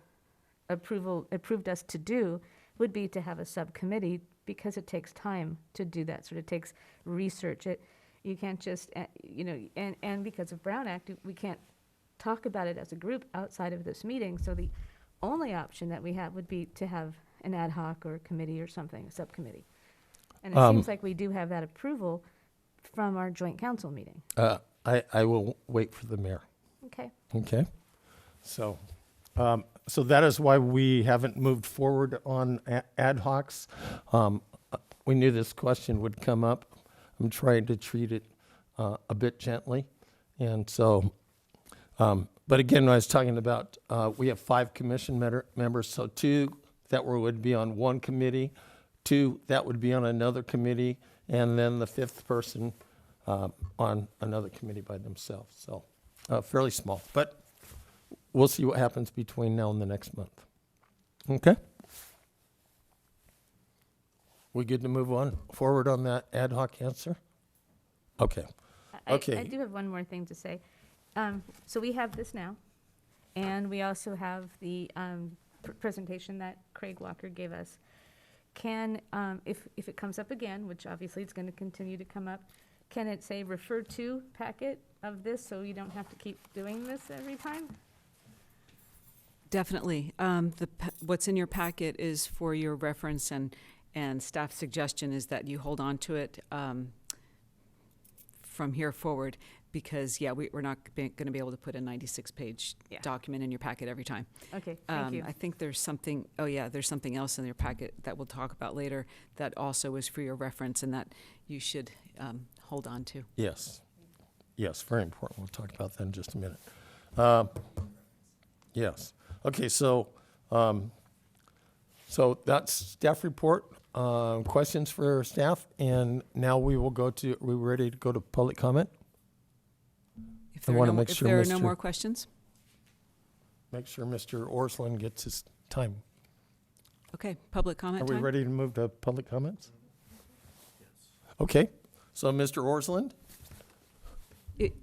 Speaker 4: approved us to do would be to have a subcommittee, because it takes time to do that. So it takes research. You can't just, and because of Brown Act, we can't talk about it as a group outside of this meeting. So the only option that we have would be to have an ad hoc or a committee or something, a subcommittee. And it seems like we do have that approval from our joint council meeting.
Speaker 1: I will wait for the mayor.
Speaker 4: Okay.
Speaker 1: Okay? So that is why we haven't moved forward on ad hocs. We knew this question would come up. I'm trying to treat it a bit gently. And so, but again, when I was talking about, we have 5 commission members, so 2 that would be on one committee, 2 that would be on another committee, and then the 5th person on another committee by themselves. So fairly small, but we'll see what happens between now and the next month. Okay? We good to move on forward on that ad hoc answer? Okay. Okay.
Speaker 4: I do have one more thing to say. So we have this now, and we also have the presentation that Craig Walker gave us. Can, if it comes up again, which obviously it's going to continue to come up, can it say refer to packet of this so you don't have to keep doing this every time?
Speaker 3: Definitely. What's in your packet is for your reference, and staff suggestion is that you hold on to it from here forward, because, we're not going to be able to put a 96-page document in your packet every time.
Speaker 4: Okay, thank you.
Speaker 3: I think there's something, there's something else in your packet that we'll talk about later that also is for your reference and that you should hold on to.
Speaker 1: Yes. Yes, very important. We'll talk about that in just a minute. Yes. Okay, so that's staff report. Questions for staff, and now we will go to, are we ready to go to public comment?
Speaker 3: If there are no more questions?
Speaker 1: Make sure Mr. Orsland gets his time.
Speaker 3: Okay, public comment
Speaker 1: Are
Speaker 3: time?
Speaker 1: we ready to move to public comments? Okay, so Mr. Orsland?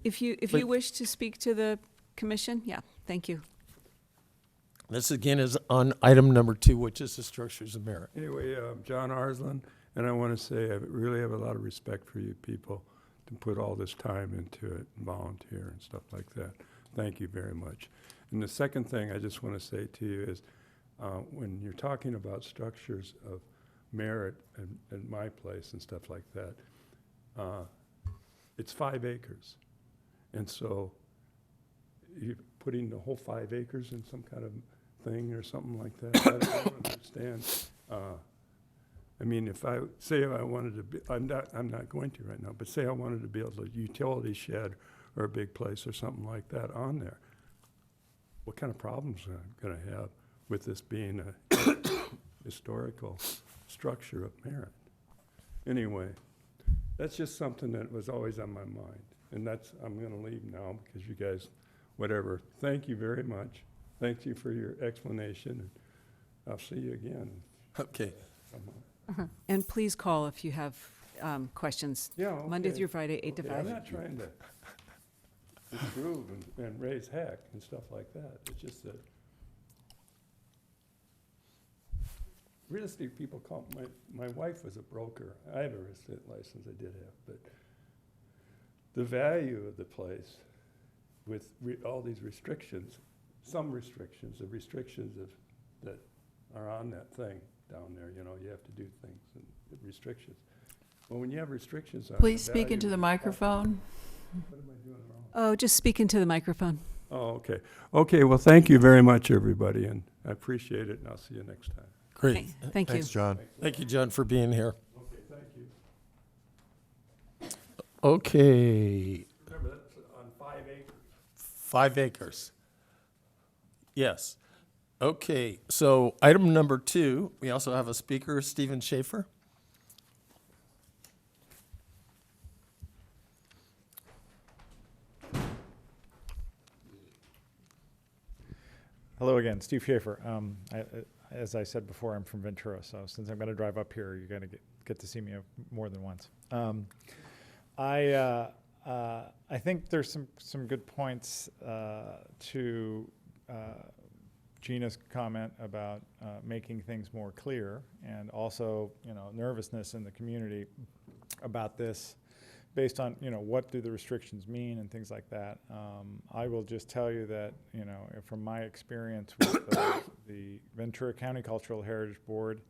Speaker 3: If you wish to speak to the commission, thank you.
Speaker 1: This again is on item number 2, which is the structures of merit.
Speaker 5: Anyway, John Arslan, and I want to say I really have a lot of respect for you people. to put all this time into it and volunteer and stuff like that. Thank you very much. And the second thing I just want to say to you is, when you're talking about structures of merit in my place and stuff like that, it's 5 acres. And so you're putting the whole 5 acres in some kind of thing or something like that. I don't understand. I mean, if I say I wanted to be, I'm not going to right now, but say I wanted to build a utility shed or a big place or something like that on there, what kind of problems am I going to have with this being a historical structure of merit? Anyway, that's just something that was always on my mind. And I'm going to leave now because you guys, whatever. Thank you very much. Thank you for your explanation. And I'll see you again.
Speaker 1: Okay.
Speaker 3: And please call if you have questions.
Speaker 5: Yeah, okay.
Speaker 3: Monday through Friday, 8 to
Speaker 5: Okay,
Speaker 3: 5.
Speaker 5: I'm not trying to disprove and raise heck and stuff like that. It's just that real estate people call, my wife was a broker. I have a real estate license, I did have, but the value of the place with all these restrictions, some restrictions, the restrictions that are on that thing down there, you know, you have to do things and restrictions. Well, when you have restrictions on
Speaker 2: Please
Speaker 5: the
Speaker 2: speak
Speaker 5: value
Speaker 2: into
Speaker 5: of
Speaker 2: the
Speaker 5: property-
Speaker 2: microphone.
Speaker 5: What am I doing wrong?
Speaker 3: Oh, just speak into the microphone.
Speaker 5: Oh, okay. Okay, well, thank you very much, everybody, and I appreciate it, and I'll see you next time.
Speaker 1: Great.
Speaker 3: Okay, thank you.
Speaker 9: Thanks, John.
Speaker 1: Thank you, John, for being here.
Speaker 5: Okay, thank you.
Speaker 1: Okay,
Speaker 5: Remember, that's on 5 acres.
Speaker 1: 5 acres. Yes. Okay, so item number 2, we also have a speaker, Stephen Schaefer.
Speaker 10: Hello again, Steve Schaefer. As I said before, I'm from Ventura, so since I'm going to drive up here, you're going to get to see me more than once. I think there's some good points to Gina's comment about making things more clear, and also, you know, nervousness in the community about this, based on, you know, what do the restrictions mean and things like that. I will just tell you that, you know, from my experience with the Ventura County Cultural Heritage Board,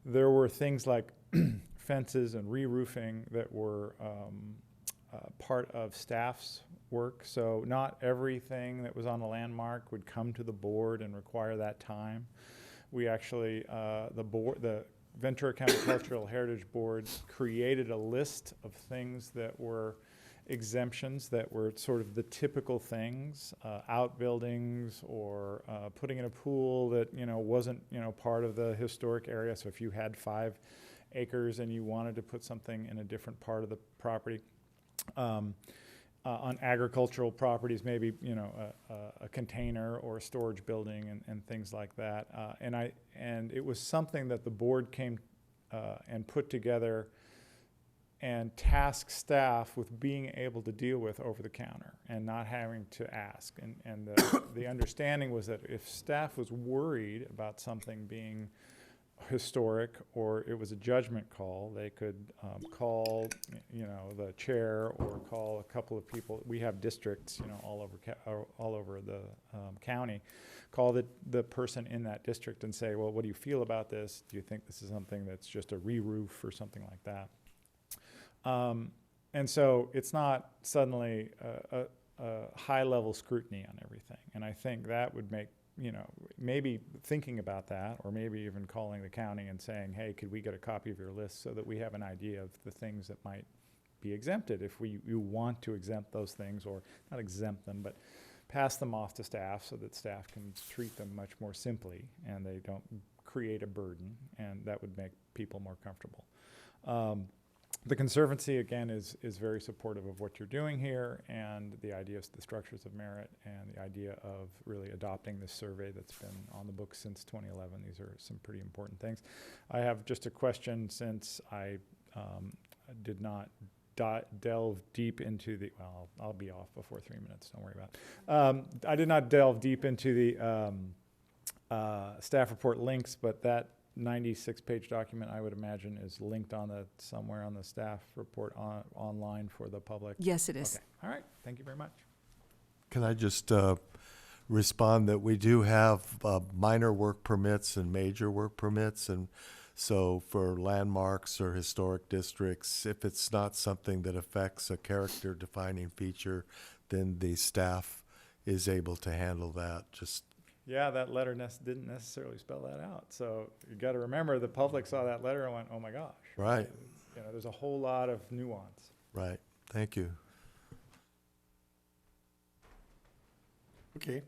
Speaker 10: there were things like fences and re-roofing that were part of staff's work. So not everything that was on a landmark would come to the board and require that time. We actually, the Ventura County Cultural Heritage Board created a list of things that were exemptions that were sort of the typical things, outbuildings or putting in a pool that, you know, wasn't, you know, part of the historic area. So if you had 5 acres and you wanted to put something in a different part of the property, on agricultural properties, maybe, you know, a container or a storage building and things like that. And it was something that the board came and put together and tasked staff with being able to deal with over the counter and not having to ask. And the understanding was that if staff was worried about something being historic or it was a judgment call, they could call, you know, the chair or call a couple of people. We have districts, you know, all over the county. Call the person in that district and say, well, what do you feel about this? Do you think this is something that's just a re-roof or something like that? And so it's not suddenly a high-level scrutiny on everything. And I think that would make, you know, maybe thinking about that, or maybe even calling the county and saying, hey, could we get a copy of your list so that we have an idea of the things that might be exempted if you want to exempt those things, or not exempt them, but pass them off to staff so that staff can treat them much more simply and they don't create a burden, and that would make people more comfortable. The Conservancy, again, is very supportive of what you're doing here and the idea of the structures of merit and the idea of really adopting this survey that's been on the books since 2011. These are some pretty important things. I have just a question, since I did not delve deep into the, well, I'll be off before 3 minutes, don't worry about it. I did not delve deep into the staff report links, but that 96-page document, I would imagine, is linked on somewhere on the staff report online for the public.
Speaker 3: Yes, it is.
Speaker 10: Okay, all right, thank you very much.
Speaker 9: Can I just respond that we do have minor work permits and major work permits, and so for landmarks or historic districts, if it's not something that affects a character-defining feature, then the staff is able to handle that. Just
Speaker 10: Yeah, that letter didn't necessarily spell that out. So you got to remember, the public saw that letter and went, "Oh my gosh!"
Speaker 9: right,
Speaker 10: You know, there's a whole lot of nuance.
Speaker 9: right. Thank you.
Speaker 1: Okay.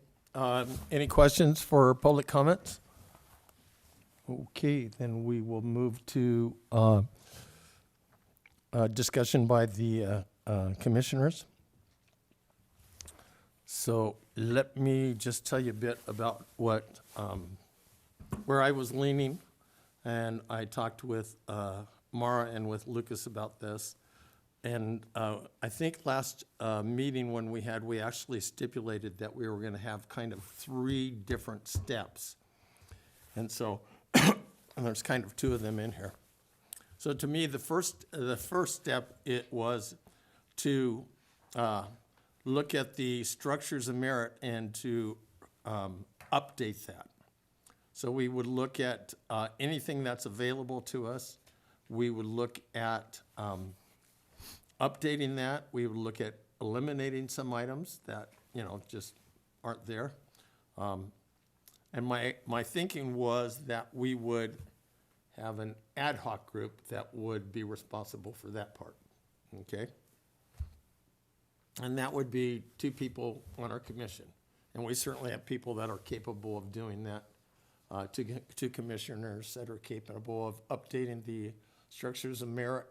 Speaker 1: Any questions for public comments? Okay, then we will move to discussion by the commissioners. So let me just tell you a bit about what, where I was leaning, and I talked with Mara and with Lucas about this. And I think last meeting when we actually stipulated that we were going to have kind of 3 different steps. And so, and there's kind of 2 of them in here. So to me, the first step, it was to look at the structures of merit and to update that. So we would look at anything that's available to us. We would look at updating that. We would look at eliminating some items that, you know, just aren't there. And my thinking was that we would have an ad hoc group that would be responsible for that part, okay? And that would be 2 people on our commission. And we certainly have people that are capable of doing that, 2 commissioners that are capable of updating the structures of merit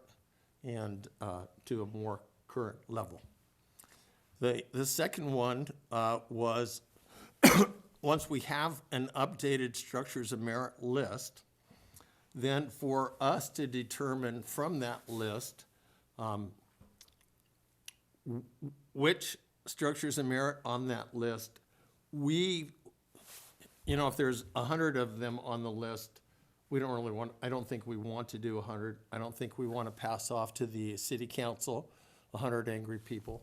Speaker 1: and to a more current level. The second one was once we have an updated structures of merit list, then for us to determine from that list which structures of merit on that list if there's 100 of them on the list, we don't really want, I don't think we want to do 100. I don't think we want to pass off to the city council 100 angry people.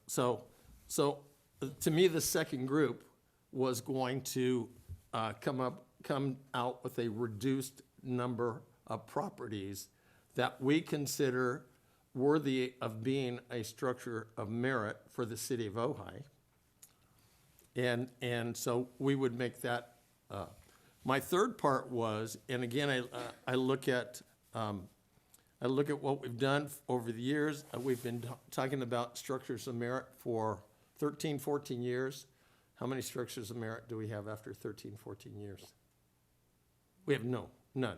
Speaker 1: So to me, the second group was going to come out with a reduced number of properties that we consider worthy of being a structure of merit for the city of Ojai. And so we would make that. My third part was, and again, I look at what we've done over the years. We've been talking about structures of merit for 13, 14 years. How many structures of merit do we have after 13, 14 years? We have none.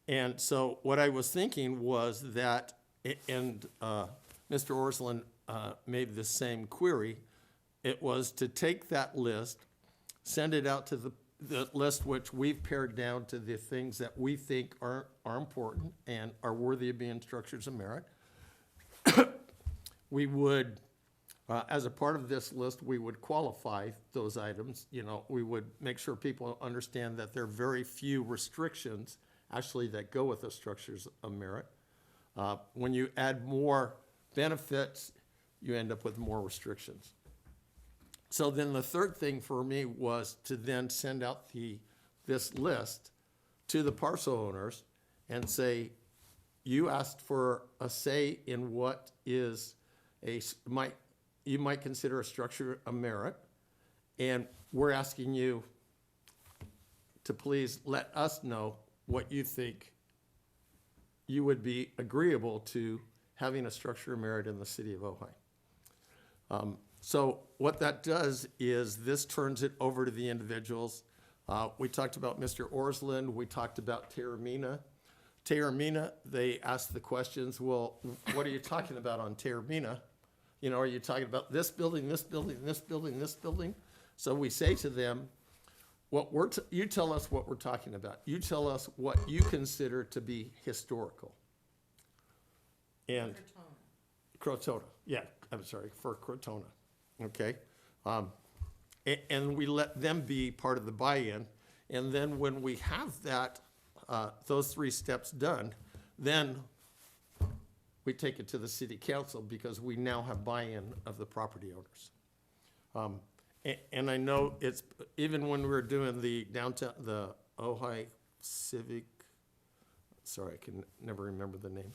Speaker 1: And so what I was thinking was that, and Mr. Orsland made the same query, it was to take that list, send it out to the list which we've pared down to the things that we think are important and are worthy of being structures of merit. We would, as a part of this list, we would qualify those items. You know, we would make sure people understand that there are very few restrictions actually that go with the structures of merit. When you add more benefits, you end up with more restrictions. So then the third thing for me was to then send out this list to the parcel owners and say, you asked for a say in what is you might consider a structure of merit, and we're asking you to please let us know what you think you would be agreeable to having a structure of merit in the city of Ojai. So what that does is this turns it over to the individuals. We talked about Mr. Orsland. We talked about Terramina. Terramina, they asked the questions, well, what are you talking about on Terramina? You know, are you talking about this building, this building, this building, this building? So we say to them, you tell us what we're talking about. You tell us what you consider to be historical. And Crotona. Yeah, I'm sorry, for Crotona. Okay. And we let them be part of the buy-in. And then when we have that, those 3 steps done, then we take it to the city council because we now have buy-in of the property owners. And I know it's, even when we were doing the downtown, the Ojai Civic, sorry, I can never remember the name.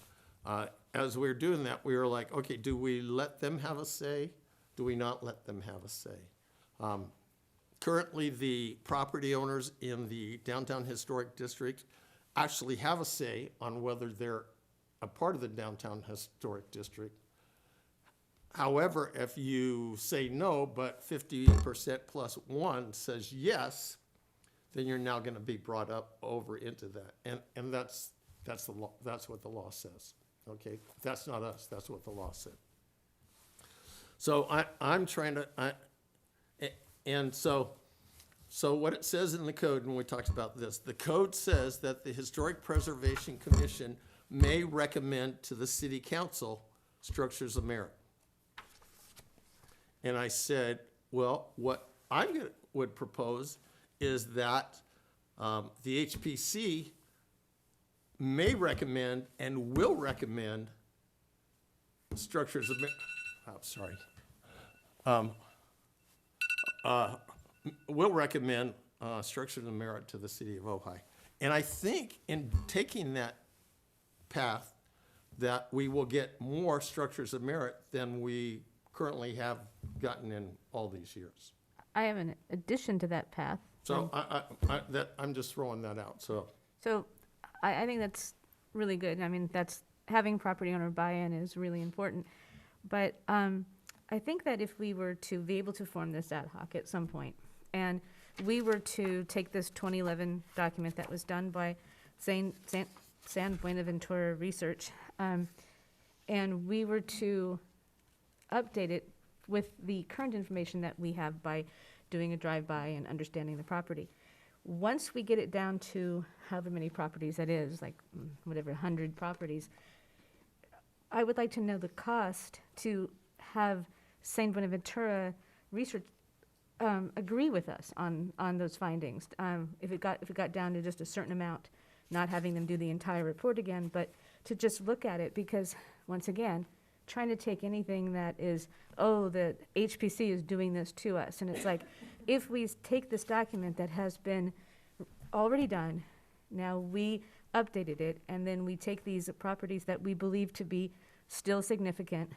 Speaker 1: As we were doing that, we were like, okay, do we let them have a say? Do we not let them have a say? Currently, the property owners in the downtown historic district actually have a say on whether they're a part of the downtown historic district. However, if you say no, but 50% plus 1 says yes, then you're now gonna be brought up over into that. And that's the law, that's what the law says, okay? That's not us, that's what the law said. So I'm trying to, so what it says in the code, and we talked about this, the code says that the Historic Preservation Commission may recommend to the city council structures of merit. And I said, well, what I would propose is that the HPC may recommend and will recommend structures of merit. Oh, sorry. Will recommend structures of merit to the city of Ojai. And I think in taking that path, that we will get more structures of merit than we currently have gotten in all these years.
Speaker 4: I have an addition to that path.
Speaker 1: So I'm just throwing that out, so.
Speaker 4: So I think that's really good. I mean, that's, having property owner buy-in is really important. But I think that if we were to be able to form this ad hoc at some point, and we were to take this 2011 document that was done by San Buenaventura Research, and we were to update it with the current information that we have by doing a drive-by and understanding the property. Once we get it down to however many properties that is, like whatever, 100 properties, I would like to know the cost to have San Buenaventura Research agree with us on those findings. If it got down to just a certain amount, not having them do the entire report again, but to just look at it, because once again, trying to take anything that is, oh, the HPC is doing this to us. And it's like, if we take this document that has been already done, now we updated it, and then we take these properties that we believe to be still significant,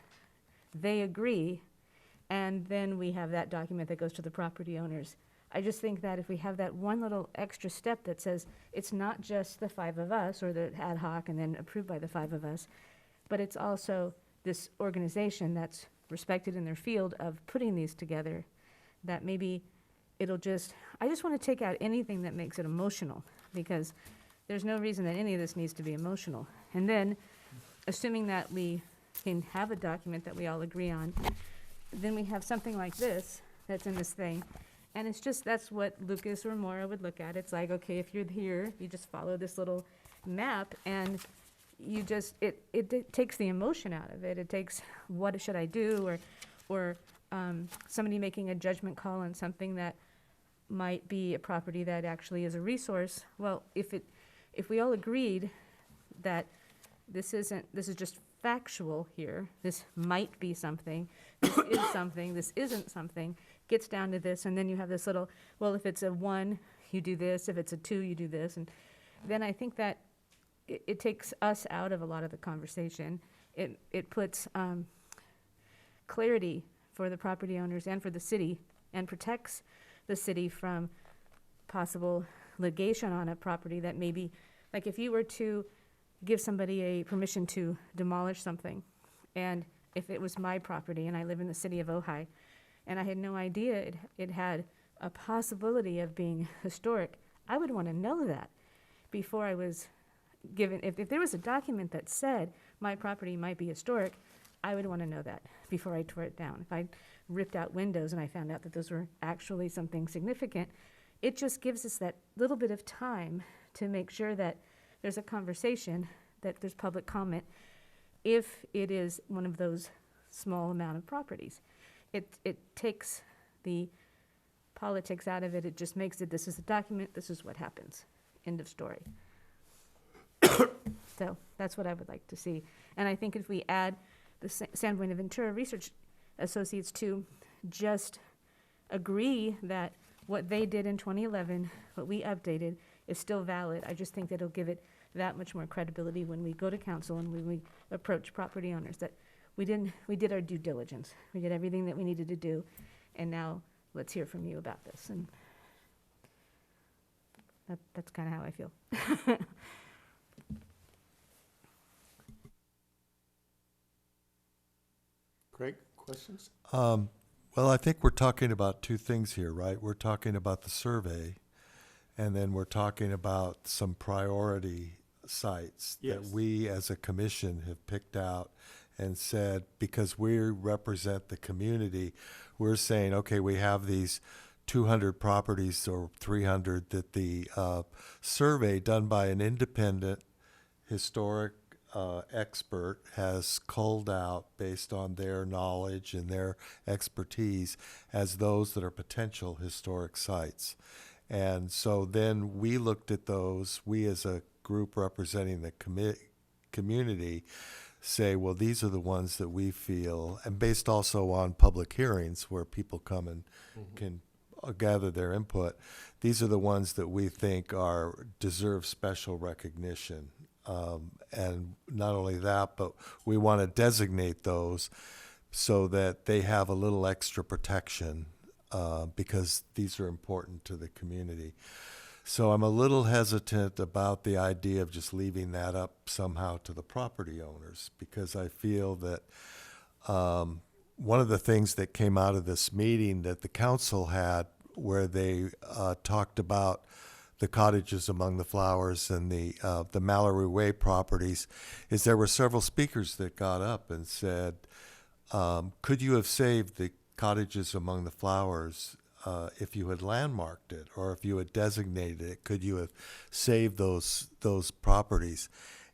Speaker 4: they agree, and then we have that document that goes to the property owners. I just think that if we have that one little extra step that says it's not just the 5 of us or the ad hoc and then approved by the 5 of us, but it's also this organization that's respected in their field of putting these together, that maybe it'll just, I just want to take out anything that makes it emotional, because there's no reason that any of this needs to be emotional. And then, assuming that we can have a document that we all agree on, then we have something like this that's in this thing. And it's just, that's what Lucas or Maura would look at. It's like, okay, if you're here, you just follow this little map, and you just, it takes the emotion out of it. It takes, what should I do? Or somebody making a judgment call on something that might be a property that actually is a resource. Well, if we all agreed that this is just factual here, this might be something, this is something, this isn't something, gets down to this, and then you have this little, well, if it's a 1, you do this, if it's a 2, you do this, and then I think that it takes us out of a lot of the conversation. It puts clarity for the property owners and for the city, and protects the city from possible litigation on a property that maybe, like if you were to give somebody a permission to demolish something, and if it was my property and I live in the city of Ojai, and I had no idea it had a possibility of being historic, I would want to know that before I was given, if there was a document that said my property might be historic, I would want to know that before I tore it down. If I ripped out windows and I found out that those were actually something significant, it just gives us that little bit of time to make sure that there's a conversation, that there's public comment, if it is one of those small amount of properties. It takes the politics out of it. It just makes it, this is a document, this is what happens. End of story. So that's what I would like to see. And I think if we add the San Buenaventura Research Associates to just agree that what they did in 2011, what we updated, is still valid, I just think that it'll give it that much more credibility when we go to council and when we approach property owners, that we did our due diligence. We did everything that we needed to do, and now let's hear from you about this. And that's kind of how I feel.
Speaker 1: Craig, questions?
Speaker 9: Well, I think we're talking about two things here, right? We're talking about the survey, and then we're talking about some priority sites that
Speaker 1: Yes.
Speaker 9: we as a commission have picked out and said, because we represent the community, we're saying, okay, we have these 200 properties or 300 that the survey done by an independent historic expert has culled out based on their knowledge and their expertise as those that are potential historic sites. And so then we looked at those, we as a group representing the community say, well, these are the ones that we feel, and based also on public hearings where people come and can gather their input, these are the ones that we think deserve special recognition. And not only that, but we want to designate those so that they have a little extra protection because these are important to the community. So I'm a little hesitant about the idea of just leaving that up somehow to the property owners, because I feel that one of the things that came out of this meeting that the council had, where they talked about the cottages among the flowers and the Mallory Way properties, is there were several speakers that got up and said, could you have saved the cottages among the flowers if you had landmarked it, or if you had designated it? Could you have saved those properties?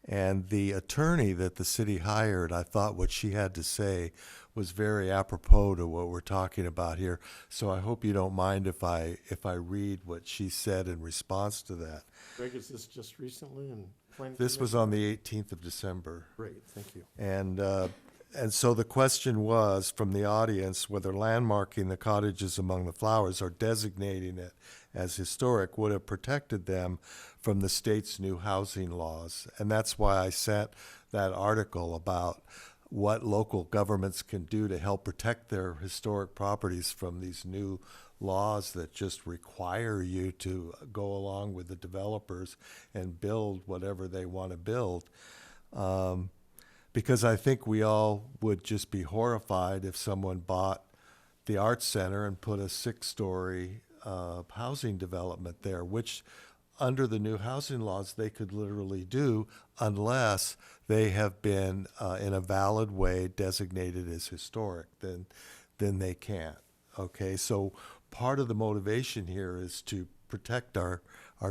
Speaker 9: And the attorney that the city hired, I thought what she had to say was very apropos to what we're talking about here. So I hope you don't mind if I read what she said in response to that.
Speaker 1: Greg, is this just recently in planning?
Speaker 9: This was on the 18th of December.
Speaker 1: Great, thank you.
Speaker 9: And so the question was from the audience whether landmarking the cottages among the flowers or designating it as historic would have protected them from the state's new housing laws. And that's why I sent that article about what local governments can do to help protect their historic properties from these new laws that just require you to go along with the developers and build whatever they want to build. Because I think we all would just be horrified if someone bought the Arts Center and put a 6-story housing development there, which under the new housing laws they could literally do unless they have been in a valid way designated as historic, then they can't. Okay, so part of the motivation here is to protect our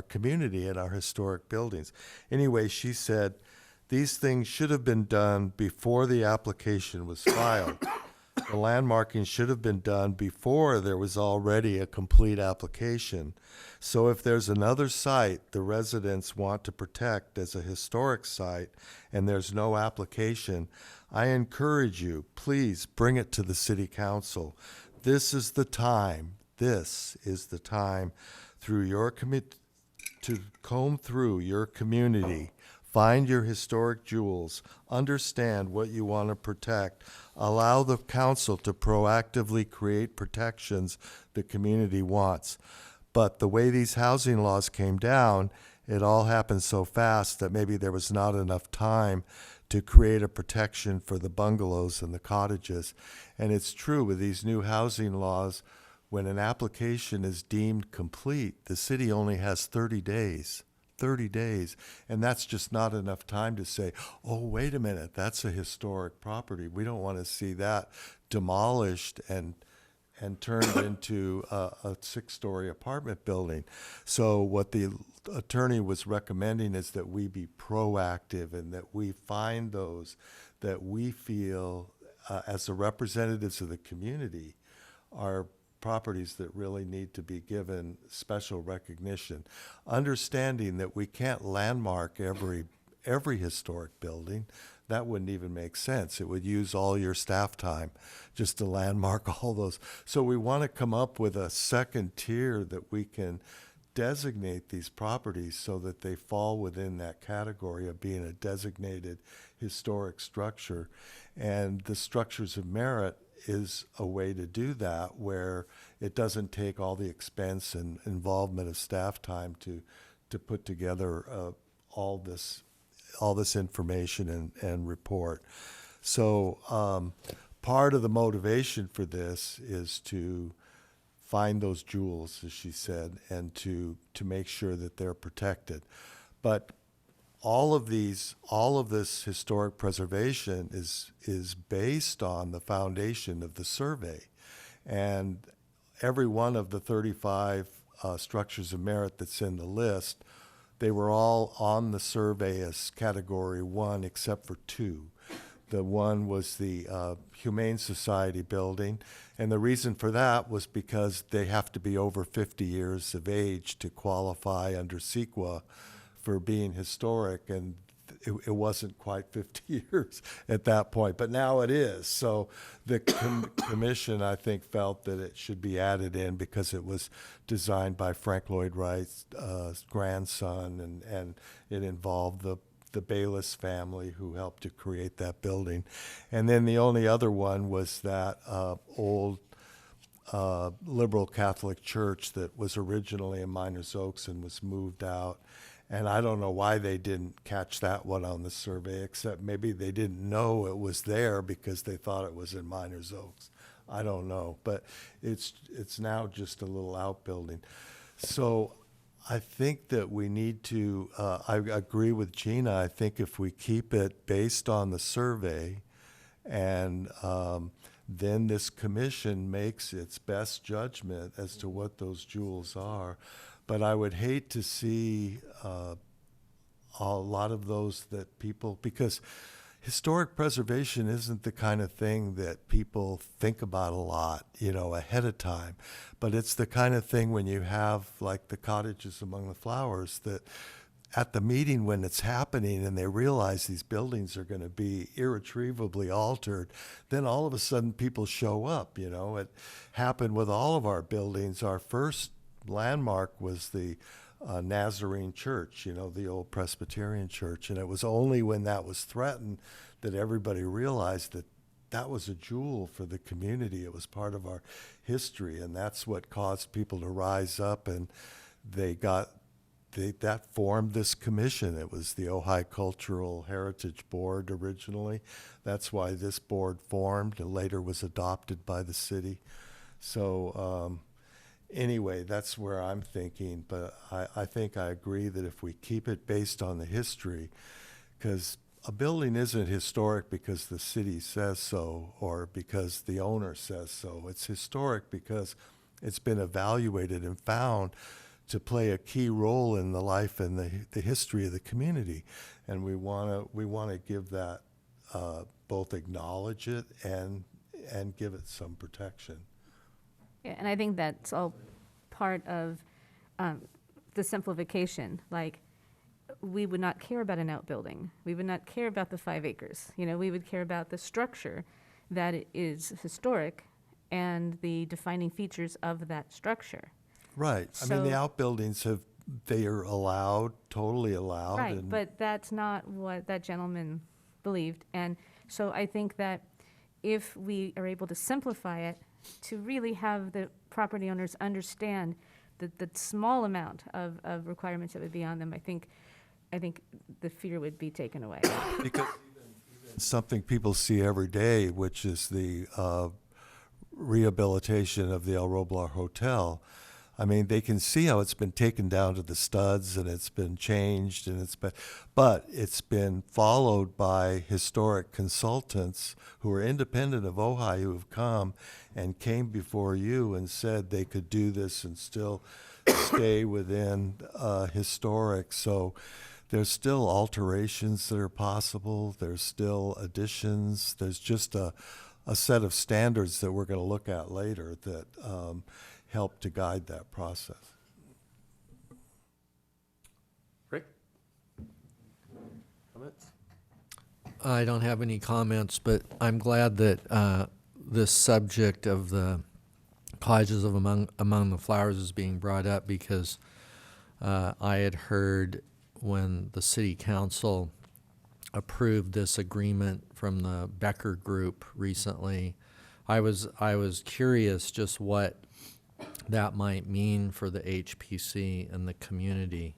Speaker 9: community and our historic buildings. Anyway, she said, these things should have been done before the application was filed. The landmarking should have been done before there was already a complete application. So if there's another site the residents want to protect as a historic site and there's no application, I encourage you, please bring it to the city council. This is the time through your to comb through your community. Find your historic jewels, understand what you want to protect, allow the council to proactively create protections the community wants. But the way these housing laws came down, it all happened so fast that maybe there was not enough time to create a protection for the bungalows and the cottages. And it's true with these new housing laws, when an application is deemed complete, the city only has 30 days. 30 days, and that's just not enough time to say, oh, wait a minute, that's a historic property. We don't want to see that demolished and turned into a 6-story apartment building. So what the attorney was recommending is that we be proactive and that we find those that we feel, as the representatives of the community, are properties that really need to be given special recognition, understanding that we can't landmark every historic building. That wouldn't even make sense. It would use all your staff time just to landmark all those. So we want to come up with a second tier that we can designate these properties so that they fall within that category of being a designated historic structure. And the structures of merit is a way to do that, where it doesn't take all the expense and involvement of staff time to put together all this information and report. So part of the motivation for this is to find those jewels, as she said, and to make sure that they're protected. But all of this historic preservation is based on the foundation of the survey. And every one of the 35 structures of merit that's in the list, they were all on the survey as category 1 except for 2. The one was the Humane Society building, and the reason for that was because they have to be over 50 years of age to qualify under CEQA for being historic, and it wasn't quite 50 years at that point, but now it is. So the commission, I think, felt that it should be added in because it was designed by Frank Lloyd Wright's grandson, and it involved the Bayless family who helped to create that building. And then the only other one was that old liberal Catholic church that was originally in Miners Oaks and was moved out. And I don't know why they didn't catch that one on the survey, except maybe they didn't know it was there because they thought it was in Miners Oaks. I don't know, but it's now just a little outbuilding. So I think that we need to, I agree with Gina. I think if we keep it based on the survey, and then this commission makes its best judgment as to what those jewels are. But I would hate to see a lot of those that people, because historic preservation isn't the kind of thing that people think about a lot, ahead of time. But it's the kind of thing when you have, like, the cottages among the flowers, that at the meeting when it's happening and they realize these buildings are going to be irretrievably altered, then all of a sudden people show up. It happened with all of our buildings. Our first landmark was the Nazarene Church, the old Presbyterian church. And it was only when that was threatened that everybody realized that that was a jewel for the community. It was part of our history, and that's what caused people to rise up, and that formed this commission. It was the Ojai Cultural Heritage Board originally. That's why this board formed and later was adopted by the city. So anyway, that's where I'm thinking, but I think I agree that if we keep it based on the history, because a building isn't historic because the city says so or because the owner says so. It's historic because it's been evaluated and found to play a key role in the life and the history of the community. And we want to give that, both acknowledge it and give it some protection.
Speaker 4: Yeah, and I think that's all part of the simplification. Like, we would not care about an outbuilding. We would not care about the 5 acres. We would care about the structure that is historic and the defining features of that structure.
Speaker 9: Right. I mean,
Speaker 4: So-
Speaker 9: the outbuildings they are allowed, totally allowed.
Speaker 4: Right,
Speaker 9: and
Speaker 4: but that's not what that gentleman believed. And so I think that if we are able to simplify it, to really have the property owners understand the small amount of requirements that would be on them, I think the fear would be taken away.
Speaker 9: Because something people see every day, which is the rehabilitation of the El Roblar Hotel. I mean, they can see how it's been taken down to the studs and it's been changed, but it's been followed by historic consultants who are independent of Ojai, who have come and came before you and said they could do this and still stay within historic. So there's still alterations that are possible. There's still additions. There's just a a set of standards that we're going to look at later that help to guide that process.
Speaker 1: Rick? Comments?
Speaker 12: I don't have any comments, but I'm glad that this subject of the cottages of among the flowers is being brought up, because I had heard when the city council approved this agreement from the Becker Group recently, I was curious just what that might mean for the HPC and the community,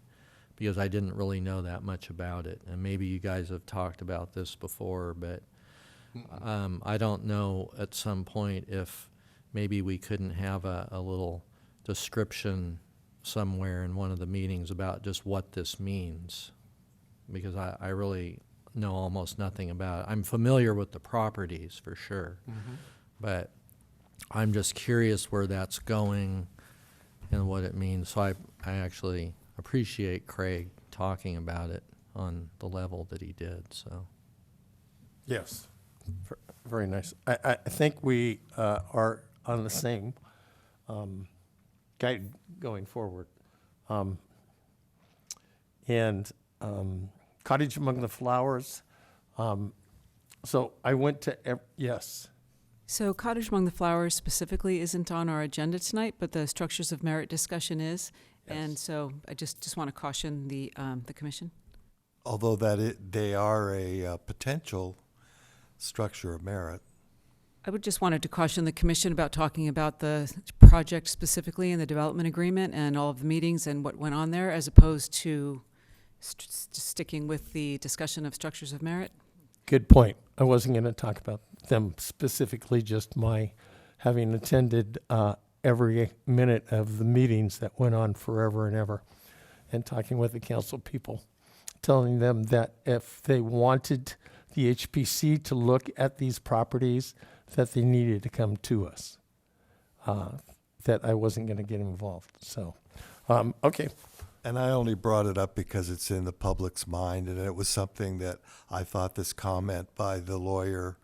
Speaker 12: because I didn't really know that much about it. And maybe you guys have talked about this before, but I don't know at some point if maybe we couldn't have a little description somewhere in one of the meetings about just what this means, because I really know almost nothing about it. I'm familiar with the properties for sure, but I'm just curious where that's going and what it means. So I actually appreciate Craig talking about it on the level that he did. So
Speaker 1: Yes, very nice. I think we are on the same guide going forward. And Cottage Among the Flowers, so I went to, yes.
Speaker 3: So Cottage Among the Flowers specifically isn't on our agenda tonight, but the Structures of Merit discussion is.
Speaker 1: Yes.
Speaker 3: And so I just want to caution the commission.
Speaker 9: Although they are a potential structure of merit.
Speaker 3: I would just wanted to caution the commission about talking about the project specifically in the development agreement and all of the meetings and what went on there, as opposed to sticking with the discussion of structures of merit.
Speaker 1: Good point. I wasn't going to talk about them specifically, just my having attended every minute of the meetings that went on forever and ever, and talking with the council people, telling them that if they wanted the HPC to look at these properties, that they needed to come to us, that I wasn't going to get involved. So, okay.
Speaker 9: And I only brought it up because it's in the public's mind, and it was something that I thought this comment by the lawyer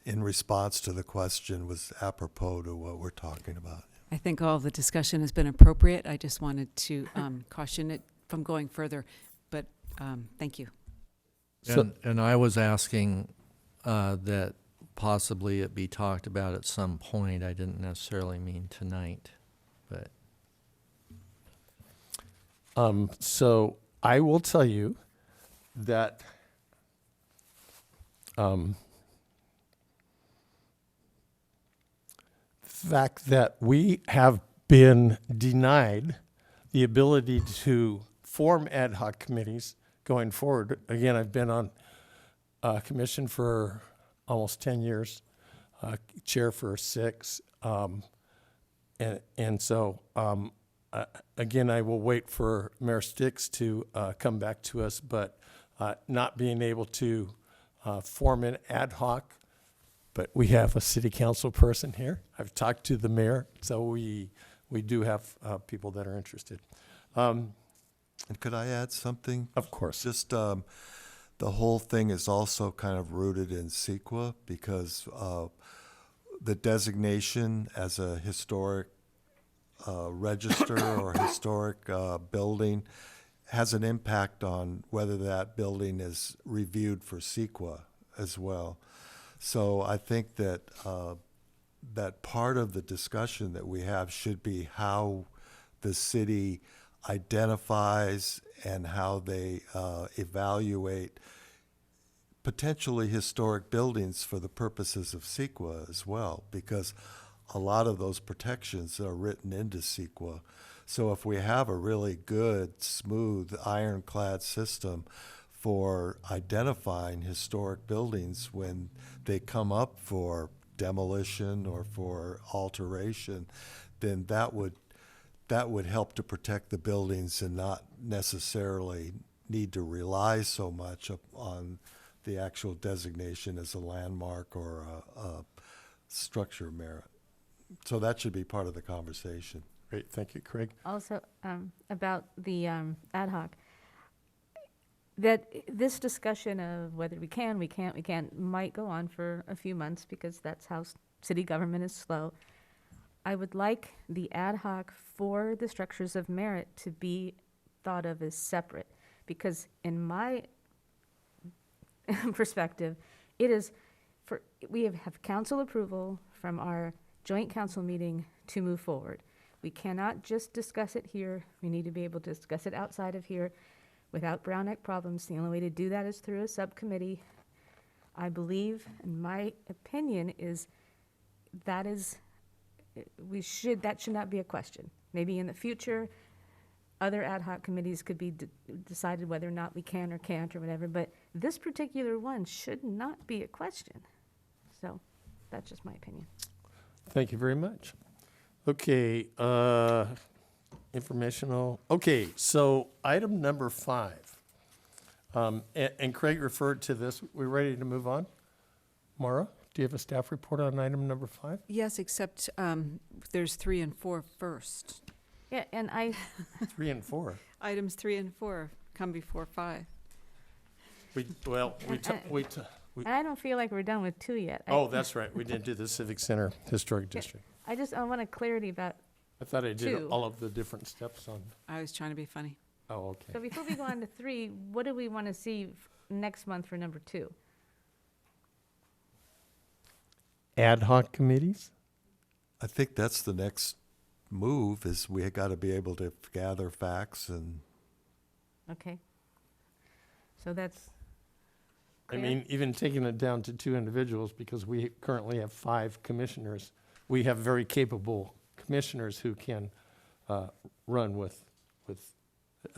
Speaker 9: in response to the question was apropos to what we're talking about.
Speaker 3: I think all of the discussion has been appropriate. I just wanted to caution it from going further, but thank you.
Speaker 1: So,
Speaker 12: and I was asking that possibly it be talked about at some point. I didn't necessarily mean tonight, but.
Speaker 1: So I will tell you that the fact that we have been denied the ability to form ad hoc committees going forward. Again, I've been on commission for almost 10 years, chair for 6. And so again, I will wait for Mayor Sticks to come back to us, but not being able to form an ad hoc, but we have a city council person here. I've talked to the mayor, so we do have people that are interested.
Speaker 9: And could I add something?
Speaker 1: Of course.
Speaker 9: Just the whole thing is also kind of rooted in CEQA, because the designation as a historic register or historic building has an impact on whether that building is reviewed for CEQA as well. So I think that that part of the discussion that we have should be how the city identifies and how they evaluate potentially historic buildings for the purposes of CEQA as well, because a lot of those protections are written into CEQA. So if we have a really good, smooth, ironclad system for identifying historic buildings when they come up for demolition or for alteration, then that would help to protect the buildings and not necessarily need to rely so much on the actual designation as a landmark or a structure of merit. So that should be part of the conversation.
Speaker 1: Great, thank you, Craig.
Speaker 4: Also, about the ad hoc, that this discussion of whether we can, we can't, might go on for a few months because that's how city government is slow. I would like the ad hoc for the structures of merit to be thought of as separate, because in my perspective, it is we have council approval from our joint council meeting to move forward. We cannot just discuss it here. We need to be able to discuss it outside of here without Brown Act problems. The only way to do that is through a subcommittee. I believe, and my opinion is, that should not be a question. Maybe in the future, other ad hoc committees could be decided whether or not we can or can't or whatever, but this particular one should not be a question. So that's just my opinion.
Speaker 1: Thank you very much. Okay, informational. Okay, so item number 5. And Craig referred to this. We're ready to move on? Mara, do you have a staff report on item number 5?
Speaker 3: Yes, except there's 3 and 4 first.
Speaker 4: Yeah, and
Speaker 1: 3 and 4.
Speaker 3: Items 3 and 4 come before 5.
Speaker 4: and I don't feel like we're done with 2 yet.
Speaker 1: Oh, that's right. We didn't do the Civic Center Historic District.
Speaker 4: I want a clarity about,
Speaker 1: I thought I did
Speaker 4: 2.
Speaker 1: all of the different steps on.
Speaker 3: I was trying to be funny.
Speaker 1: Oh, okay.
Speaker 4: so before we go on to 3, what do we want to see next month for number 2?
Speaker 1: Ad hoc committees?
Speaker 9: I think that's the next move, is we got to be able to gather facts and
Speaker 4: Okay. So that's
Speaker 1: I
Speaker 4: clear?
Speaker 1: mean, even taking it down to 2 individuals, because we currently have 5 commissioners. We have very capable commissioners who can run with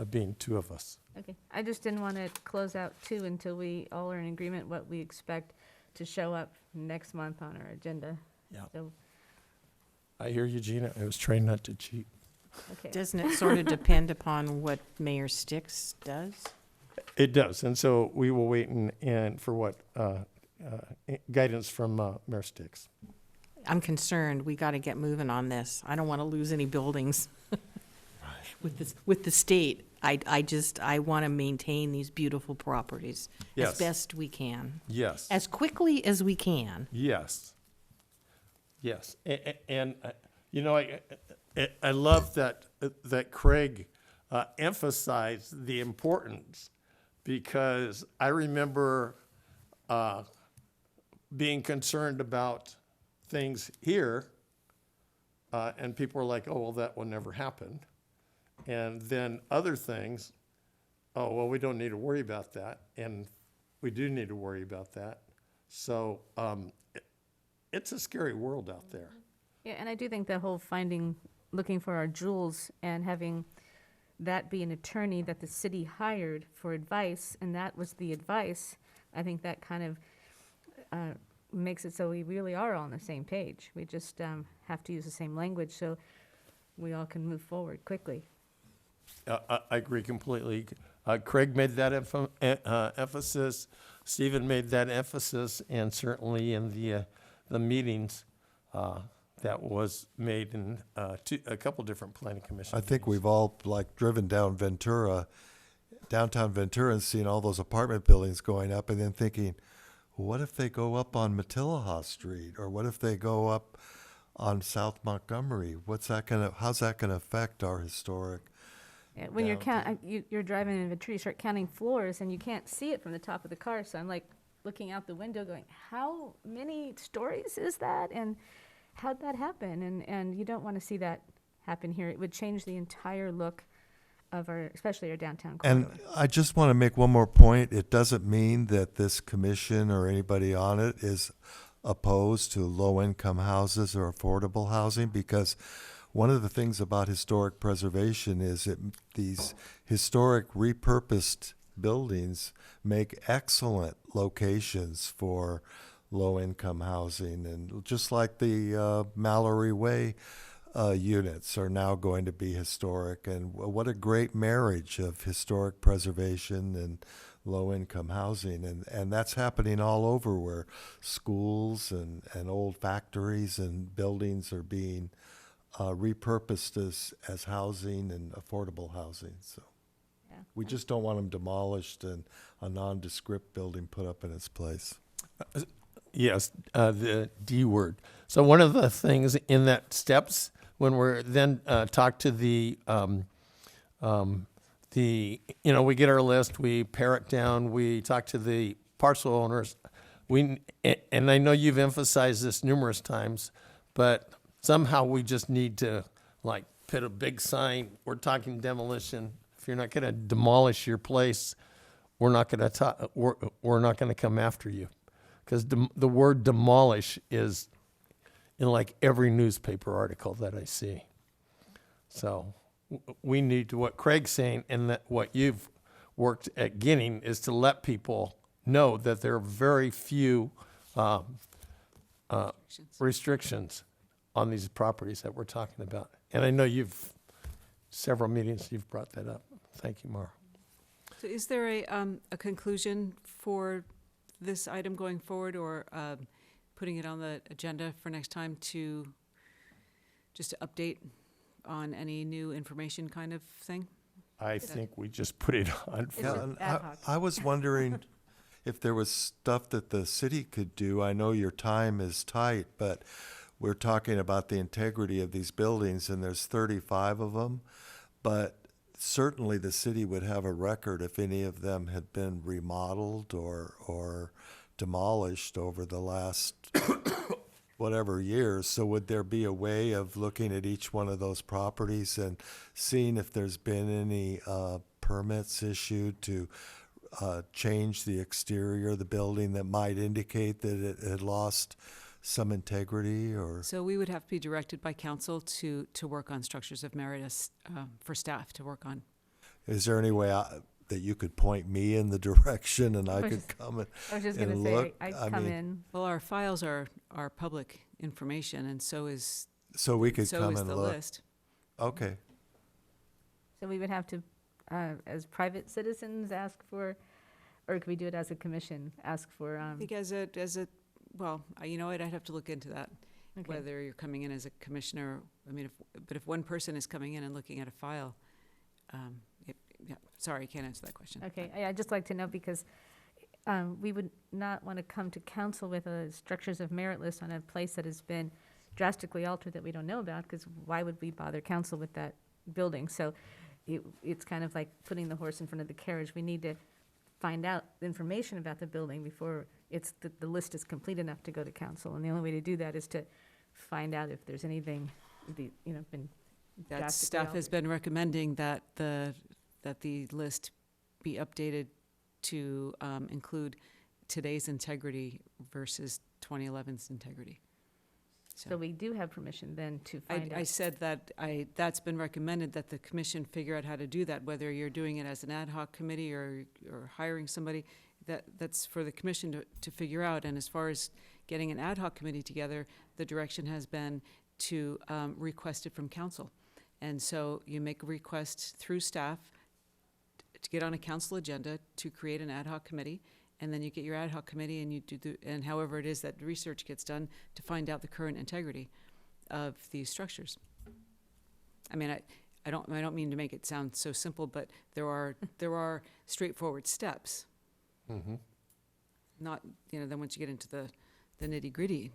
Speaker 1: being 2 of us.
Speaker 4: Okay, I just didn't want to close out 2 until we all are in agreement what we expect to show up next month on our agenda.
Speaker 1: Yeah.
Speaker 4: So,
Speaker 1: I hear you, Gina. I was trained not to cheat.
Speaker 4: okay.
Speaker 13: Doesn't it sort of depend upon what Mayor Sticks does?
Speaker 1: It does, and so we will wait and for what guidance from Mayor Sticks.
Speaker 13: I'm concerned, we got to get moving on this. I don't want to lose any buildings with the state. I want to maintain these beautiful properties
Speaker 1: Yes.
Speaker 13: as best we can,
Speaker 1: Yes.
Speaker 13: as quickly as we can.
Speaker 1: Yes. Yes. And you know, I love that Craig emphasized the importance, because I remember being concerned about things here, and people were like, oh, well, that will never happen. And then other things, oh, well, we don't need to worry about that. And we do need to worry about that. So it's a scary world out there.
Speaker 4: Yeah, and I do think the whole looking for our jewels and having that be an attorney that the city hired for advice, and that was the advice, I think that kind of makes it so we really are all on the same page. We just have to use the same language so we all can move forward quickly.
Speaker 1: I agree completely. Craig made that emphasis. Stephen made that emphasis, and certainly in the meetings that was made in a couple different planning commission.
Speaker 9: I think we've all driven down downtown Ventura, and seen all those apartment buildings going up, and then thinking, what if they go up on Matilaha Street, or what if they go up on South Montgomery? How's that gonna affect our historic?
Speaker 4: Yeah, when you're driving in Ventura, you start counting floors, and you can't see it from the top of the car. So I'm like looking out the window, going, "How many stories is that? And how'd that happen?" And you don't want to see that happen here. It would change the entire look of especially our downtown corridor.
Speaker 9: And I just want to make one more point. It doesn't mean that this commission or anybody on it is opposed to low-income houses or affordable housing, because one of the things about historic preservation is that these historic repurposed buildings make excellent locations for low-income housing. And just like the Mallory Way units are now going to be historic. And what a great marriage of historic preservation and low-income housing. And that's happening all over, where schools and old factories and buildings are being repurposed as housing and affordable housing. So
Speaker 4: Yeah.
Speaker 9: We just don't want them demolished and a nondescript building put up in its place.
Speaker 1: Yes, the D word. So one of the things in that steps, when we're then talk to the, we get our list, we pare it down, we talk to the parcel owners. And I know you've emphasized this numerous times, but somehow we just need to like put a big sign, we're talking demolition. If you're not gonna demolish your place, we're not gonna come after you. Because the word demolish is in like every newspaper article that I see. So we need to, what Craig's saying and that what you've worked at getting is to let people know that there are very few restrictions on these properties that we're talking about. And I know several meetings you've brought that up. Thank you, Mara.
Speaker 3: So is there a conclusion for this item going forward, or putting it on the agenda for next time to update on any new information kind of thing?
Speaker 1: I think we just put it on.
Speaker 9: Yeah, and I was wondering if there was stuff that the city could do. I know your time is tight, but we're talking about the integrity of these buildings, and there's 35 of them. But certainly the city would have a record if any of them had been remodeled or demolished over the last whatever years. So would there be a way of looking at each one of those properties and seeing if there's been any permits issued to change the exterior of the building that might indicate that it had lost some integrity? Or
Speaker 3: So we would have to be directed by council to work on structures of merit for staff to work on.
Speaker 9: is there any way that you could point me in the direction and I could come and
Speaker 4: I was just
Speaker 9: and
Speaker 4: gonna say,
Speaker 9: look?
Speaker 4: I'd
Speaker 9: I
Speaker 4: come
Speaker 9: mean,
Speaker 4: in.
Speaker 3: Well, our files are public information, and so is
Speaker 9: so we could come
Speaker 3: the
Speaker 9: and look.
Speaker 3: list.
Speaker 9: Okay.
Speaker 4: So we would have to, as private citizens, ask for, or could we do it as a commission, ask for,
Speaker 3: I think well, you know what, I'd have to look into that,
Speaker 4: okay.
Speaker 3: whether you're coming in as a commissioner. I mean, if one person is coming in and looking at a file, yeah, sorry, I can't answer that question.
Speaker 4: Okay, I'd just like to know, because we would not want to come to council with a structures of merit list on a place that has been drastically altered that we don't know about, because why would we bother council with that building? So it's kind of like putting the horse in front of the carriage. We need to find out information about the building before the list is complete enough to go to council. And the only way to do that is to find out if there's anything, been
Speaker 3: That
Speaker 4: drastically
Speaker 3: staff has
Speaker 4: altered.
Speaker 3: been recommending that the list be updated to include today's integrity versus 2011's integrity.
Speaker 4: So we do have permission then to find out.
Speaker 3: I said that that's been recommended, that the commission figure out how to do that, whether you're doing it as an ad hoc committee or hiring somebody, that's for the commission to figure out. And as far as getting an ad hoc committee together, the direction has been to request it from council. And so you make a request through staff to get on a council agenda to create an ad hoc committee, and then you get your ad hoc committee and you do and however it is that research gets done to find out the current integrity of these structures. I mean, I don't mean to make it sound so simple, but there are straightforward steps.
Speaker 1: Mm-hmm.
Speaker 3: Not, then once you get into the nitty gritty.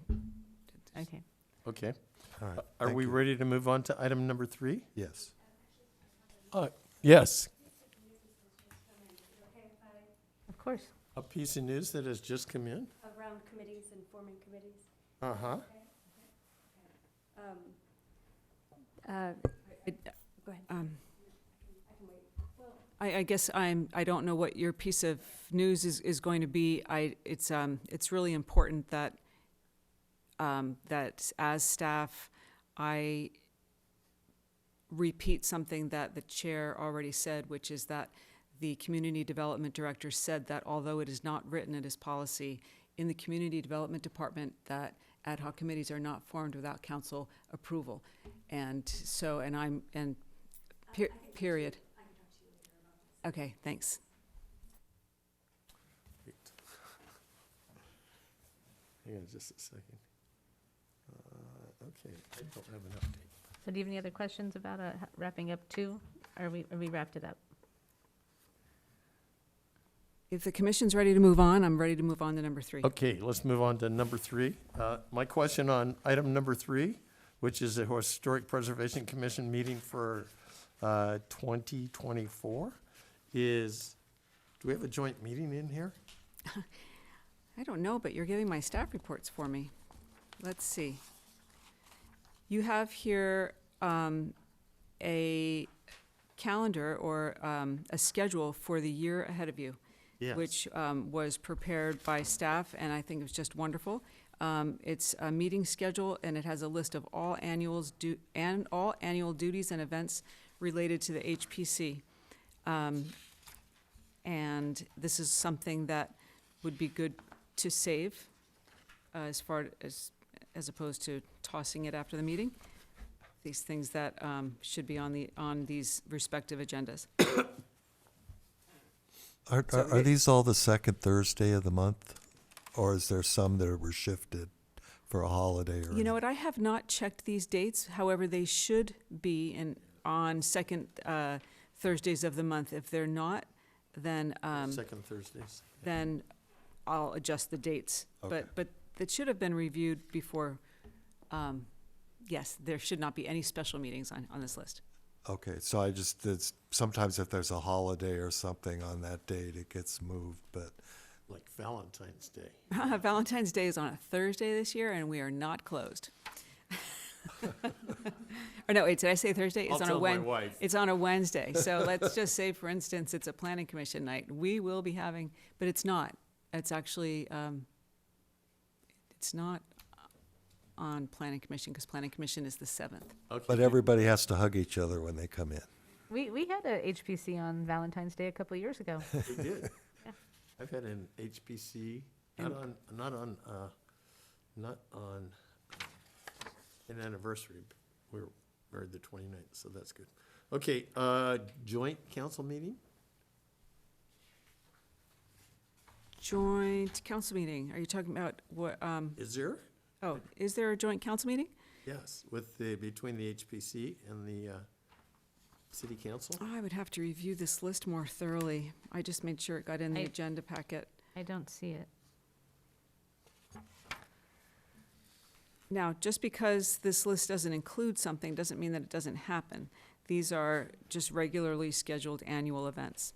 Speaker 4: Okay.
Speaker 1: Okay.
Speaker 9: All right.
Speaker 1: Are
Speaker 9: thank
Speaker 1: we
Speaker 9: you.
Speaker 1: ready to move on to item number 3?
Speaker 9: Yes.
Speaker 1: Yes.
Speaker 4: Of course.
Speaker 1: A piece of news that has just come in?
Speaker 6: Around committees and forming committees.
Speaker 1: Uh-huh.
Speaker 6: Go ahead.
Speaker 3: I guess I don't know what your piece of news is going to be. It's really important that that as staff, I repeat something that the chair already said, which is that the community development director said that although it is not written in his policy in the community development department, that ad hoc committees are not formed without council approval. And so, period. Okay, thanks.
Speaker 1: Hang on just a second. Okay, I don't have an update.
Speaker 4: So do you have any other questions about wrapping up 2? Or we wrapped it up?
Speaker 3: If the commission's ready to move on, I'm ready to move on to number 3.
Speaker 1: Okay, let's move on to number 3. My question on item number 3, which is a Historic Preservation Commission meeting for 2024, is, do we have a joint meeting in here?
Speaker 3: I don't know, but you're giving my staff reports for me. Let's see. You have here a calendar or a schedule for the year ahead of you,
Speaker 1: Yes.
Speaker 3: which was prepared by staff, and I think it was just wonderful. It's a meeting schedule, and it has a list of all annual duties and events related to the HPC. And this is something that would be good to save as far as opposed to tossing it after the meeting. These things that should be on these respective agendas.
Speaker 9: Are these all the second Thursday of the month? Or is there some that were shifted for a holiday or?
Speaker 3: You know what, I have not checked these dates, however, they should be on second Thursdays of the month. If they're not, then
Speaker 1: Second Thursdays.
Speaker 3: then I'll adjust the dates.
Speaker 9: Okay.
Speaker 3: But it should have been reviewed before, yes, there should not be any special meetings on this list.
Speaker 9: Okay, so sometimes if there's a holiday or something on that date, it gets moved, but
Speaker 1: Like Valentine's Day.
Speaker 3: Valentine's Day is on a Thursday this year, and we are not closed. Or no, wait, did I say Thursday? It's
Speaker 1: I'll
Speaker 3: on
Speaker 1: tell
Speaker 3: a
Speaker 1: my wife.
Speaker 3: It's on a Wednesday. So let's just say, for instance, it's a planning commission night. We will be having, but it's not. It's actually, it's not on planning commission, because planning commission is the 7th.
Speaker 1: Okay.
Speaker 9: but everybody has to hug each other when they come in.
Speaker 4: We had a HPC on Valentine's Day a couple of years ago.
Speaker 1: We did. I've had an HPC, not on an anniversary. We were married the 29th, so that's good. Okay, joint council meeting?
Speaker 3: Joint council meeting. Are you talking about what,
Speaker 1: Is there?
Speaker 3: oh, is there a joint council meeting?
Speaker 1: Yes, between the HPC and the city council?
Speaker 3: I would have to review this list more thoroughly. I just made sure it got in the
Speaker 4: I-
Speaker 3: agenda packet.
Speaker 4: I don't see it.
Speaker 3: Now, just because this list doesn't include something doesn't mean that it doesn't happen. These are just regularly scheduled annual events.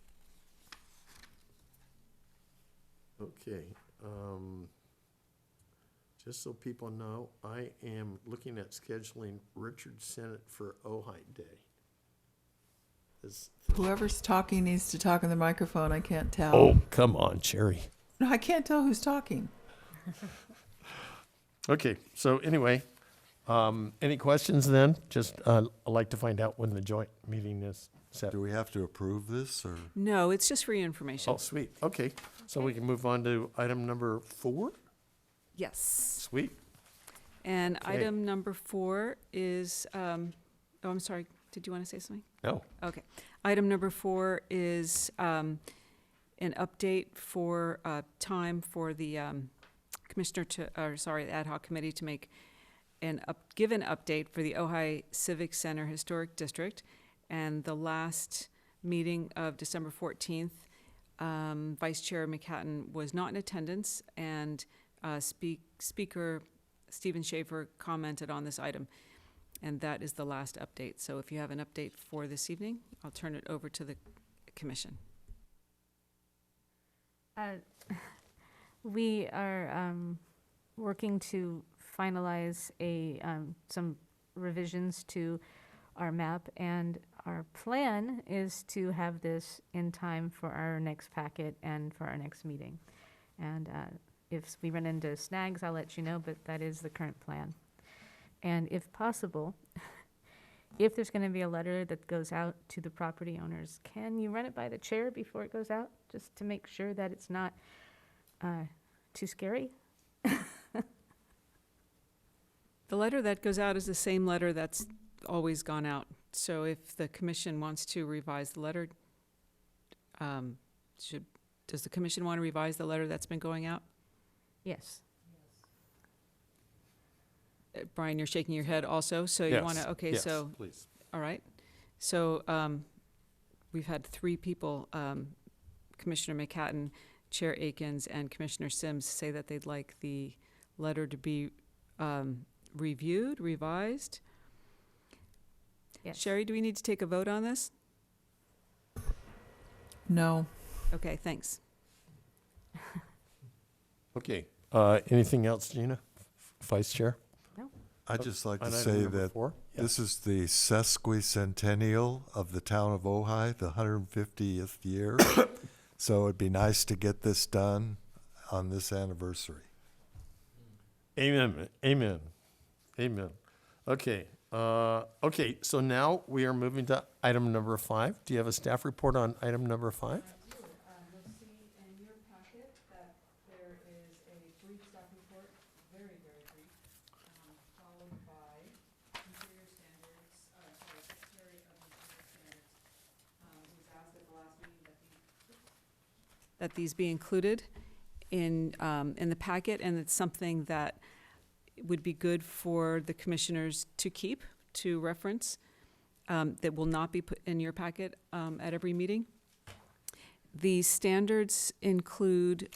Speaker 1: Okay, just so people know, I am looking at scheduling Richard Sennett for Ojai Day.
Speaker 2: Whoever's talking needs to talk in the microphone. I can't tell.
Speaker 1: Oh, come on, Cherry.
Speaker 2: No, I can't tell who's talking.
Speaker 1: Okay, so anyway, any questions then? Just, I'd like to find out when the joint meeting is set.
Speaker 9: Do we have to approve this, or?
Speaker 3: No, it's just for your information.
Speaker 1: Oh, sweet, okay, so we can move on to item number 4?
Speaker 3: Yes.
Speaker 1: Sweet.
Speaker 3: And
Speaker 1: Okay.
Speaker 3: item number 4 is, oh, I'm sorry, did you want to say something?
Speaker 1: No.
Speaker 3: Okay. Item number 4 is an update for time for the the ad hoc committee to make give an update for the Ojai Civic Center Historic District. And the last meeting of December 14th, Vice Chair McHatton was not in attendance, and Speaker Stephen Schaefer commented on this item. And that is the last update. So if you have an update for this evening, I'll turn it over to the commission.
Speaker 4: We are working to finalize some revisions to our map, and our plan is to have this in time for our next packet and for our next meeting. And if we run into snags, I'll let you know, but that is the current plan. And if possible, if there's going to be a letter that goes out to the property owners, can you run it by the chair before it goes out, just to make sure that it's not too scary?
Speaker 3: The letter that goes out is the same letter that's always gone out. So if the commission wants to revise the letter, does the commission want to revise the letter that's been going out?
Speaker 4: Yes.
Speaker 3: Brian, you're shaking your head also, so you want to, okay,
Speaker 1: Yes,
Speaker 3: so,
Speaker 1: please.
Speaker 3: all right. So we've had 3 people Commissioner McHatton, Chair Akins, and Commissioner Sims say that they'd like the letter to be reviewed, revised.
Speaker 4: Yes.
Speaker 3: Sherry, do we need to take a vote on this?
Speaker 2: No.
Speaker 3: Okay, thanks.
Speaker 1: Okay, anything else, Gina? Vice Chair?
Speaker 9: I'd just like to
Speaker 1: On item
Speaker 9: say
Speaker 1: number
Speaker 9: that
Speaker 1: 4? Yeah.
Speaker 9: this is the sesquicentennial of the town of Ojai, the 150th year. So it'd be nice to get this done on this anniversary.
Speaker 1: Amen, amen, amen. Okay, okay, so now we are moving to item number 5. Do you have a staff report on item number 5?
Speaker 3: You'll see in your packet that there is a brief staff report, very, very brief, followed by Interior Standards, Secretary of Interior Standards, who's asked at the last meeting that these be included in the packet, and it's something that would be good for the commissioners to keep, to reference, that will not be put in your packet at every meeting. The standards include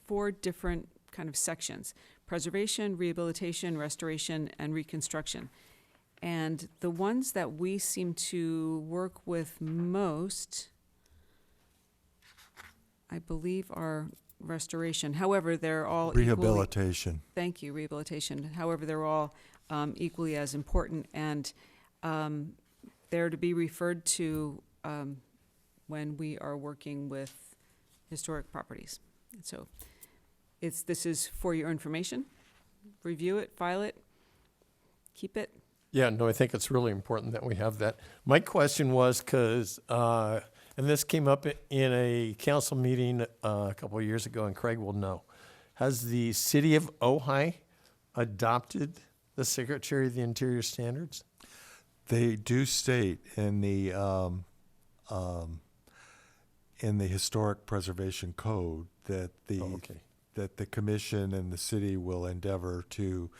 Speaker 3: 4 different kind of sections: preservation, rehabilitation, restoration, and reconstruction. And the ones that we seem to work with most, I believe, are restoration. However, they're all
Speaker 9: Rehabilitation.
Speaker 3: Thank you, rehabilitation. However, they're all equally as important, and they're to be referred to when we are working with historic properties. So this is for your information. Review it, file it, keep it.
Speaker 1: Yeah, no, I think it's really important that we have that. My question was, because, and this came up in a council meeting a couple of years ago, and Craig will know. Has the city of Ojai adopted the Secretary of the Interior standards?
Speaker 9: They do state in the Historic Preservation Code that that the commission and the city will endeavor to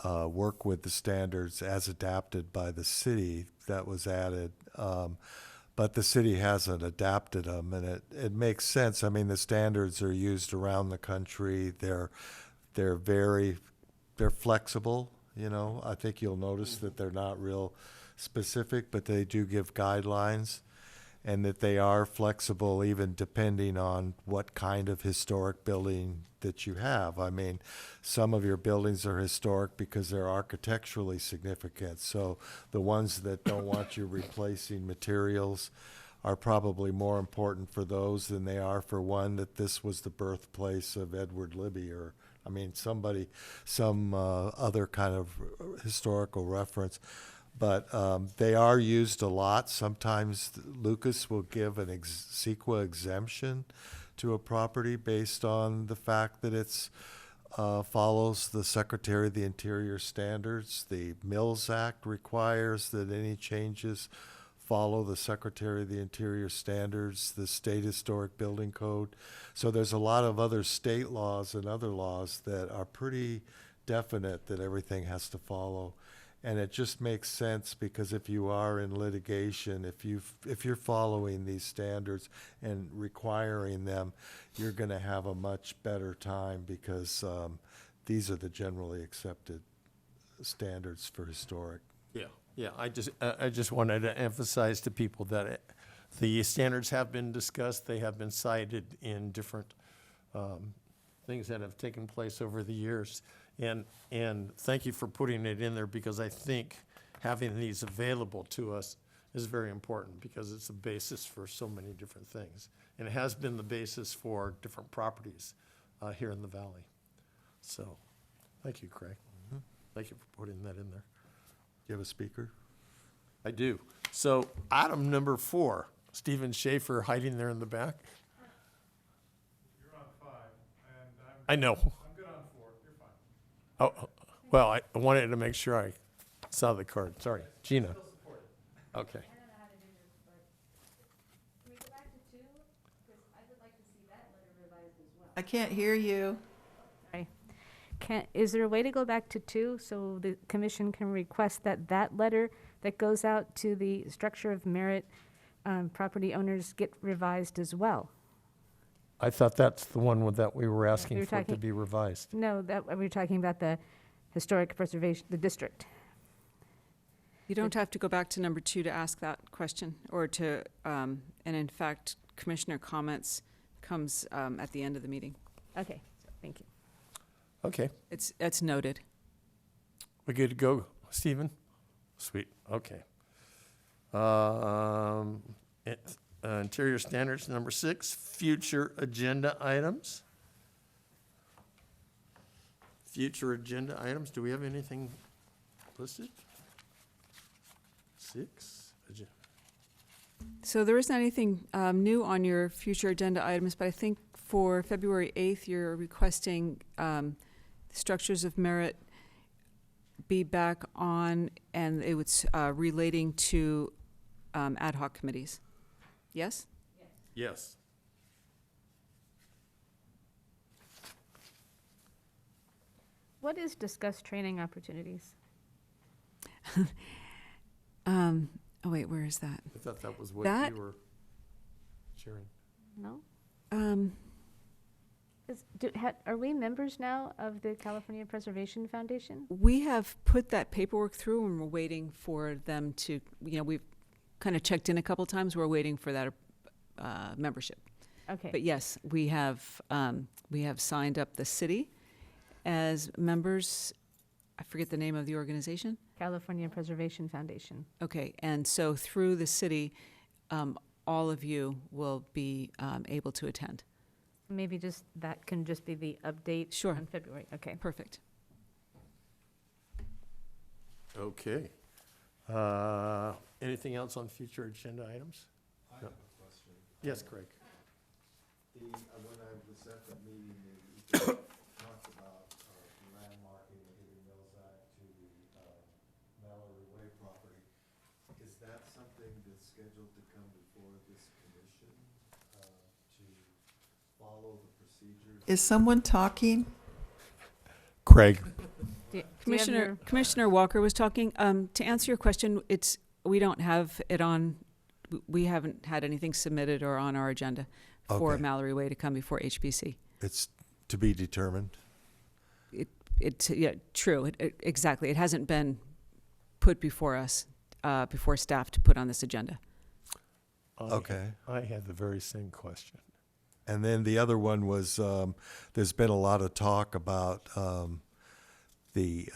Speaker 9: work with the standards as adapted by the city. That was added, but the city hasn't adapted them, and it makes sense. I mean, the standards are used around the country. They're flexible. You know, I think you'll notice that they're not real specific, but they do give guidelines, and that they are flexible even depending on what kind of historic building that you have. I mean, some of your buildings are historic because they're architecturally significant. So the ones that don't want you replacing materials are probably more important for those than they are for one that this was the birthplace of Edward Libby, or I mean, some other kind of historical reference. But they are used a lot. Sometimes Lucas will give an CEQA exemption to a property based on the fact that it's follows the Secretary of the Interior standards. The Mills Act requires that any changes follow the Secretary of the Interior standards, the State Historic Building Code. So there's a lot of other state laws and other laws that are pretty definite that everything has to follow. And it just makes sense because if you are in litigation, if you're following these standards and requiring them, you're going to have a much better time because these are the generally accepted standards for historic.
Speaker 1: Yeah. I just wanted to emphasize to people that the standards have been discussed. They have been cited in different things that have taken place over the years. And thank you for putting it in there, because I think having these available to us is very important, because it's a basis for so many different things. And it has been the basis for different properties here in the valley. So, thank you, Craig. Thank you for putting that in there.
Speaker 9: Do you have a speaker?
Speaker 1: I do. So, item number 4, Stephen Schaefer hiding there in the back.
Speaker 5: You're on 5, and
Speaker 1: I know.
Speaker 5: I'm good on 4. You're fine.
Speaker 1: Oh, well, I wanted to make sure I saw the card. Sorry. Gina.
Speaker 5: Still support it.
Speaker 1: Okay.
Speaker 4: I don't know how to do this, but can we go back to 2? Because I would like to see that letter revised as well.
Speaker 2: I can't hear you.
Speaker 4: Sorry. Is there a way to go back to 2 so the commission can request that letter that goes out to the structure of merit property owners get revised as well.
Speaker 1: I thought that's the one that we were asking
Speaker 4: were
Speaker 1: for it to
Speaker 4: talking-
Speaker 1: be revised.
Speaker 4: No, that, we were talking about the historic preservation, the district.
Speaker 3: You don't have to go back to number 2 to ask that question, or to, and in fact, commissioner comments comes at the end of the meeting.
Speaker 4: Okay, thank you.
Speaker 1: Okay,
Speaker 3: It's noted.
Speaker 1: we good to go, Stephen? Sweet, okay. Interior standards, number 6, future agenda items. Future agenda items, do we have anything listed? 6,
Speaker 3: So there isn't anything new on your future agenda items, but I think for February 8th, you're requesting structures of merit be back on, and it was relating to ad hoc committees. Yes?
Speaker 1: yes.
Speaker 4: What is discuss training opportunities?
Speaker 3: Oh, wait, where is that?
Speaker 1: I thought that was what
Speaker 3: That-
Speaker 1: you were sharing.
Speaker 4: No?
Speaker 3: Um,
Speaker 4: Are we members now of the California Preservation Foundation?
Speaker 3: We have put that paperwork through, and we're waiting for them to, we've kind of checked in a couple times. We're waiting for that membership.
Speaker 4: Okay.
Speaker 3: But yes, we have signed up the city as members. I forget the name of the organization.
Speaker 4: California Preservation Foundation.
Speaker 3: Okay, and so through the city, all of you will be able to attend.
Speaker 4: Maybe just, that can just be the update
Speaker 3: Sure.
Speaker 4: on February. Okay.
Speaker 3: Perfect.
Speaker 1: Okay. Anything else on future agenda items?
Speaker 9: I have a question.
Speaker 1: Yes, Craig.
Speaker 9: When I was at the meeting, we talked about landmarking the Hidden Mills Act to the Mallory Way property. Is that something that's scheduled to come before this commission to follow the procedures?
Speaker 2: Is someone talking?
Speaker 1: Craig.
Speaker 4: Do you have your-
Speaker 3: Commissioner Walker was talking. To answer your question, we don't have it on. We haven't had anything submitted or on our agenda for
Speaker 9: Okay.
Speaker 3: Mallory Way to come before HBC.
Speaker 9: It's to be determined?
Speaker 3: True. Exactly. It hasn't been put before us, before staff to put on this agenda.
Speaker 9: Okay.
Speaker 1: I had the very same question.
Speaker 9: And then the other one was, there's been a lot of talk about it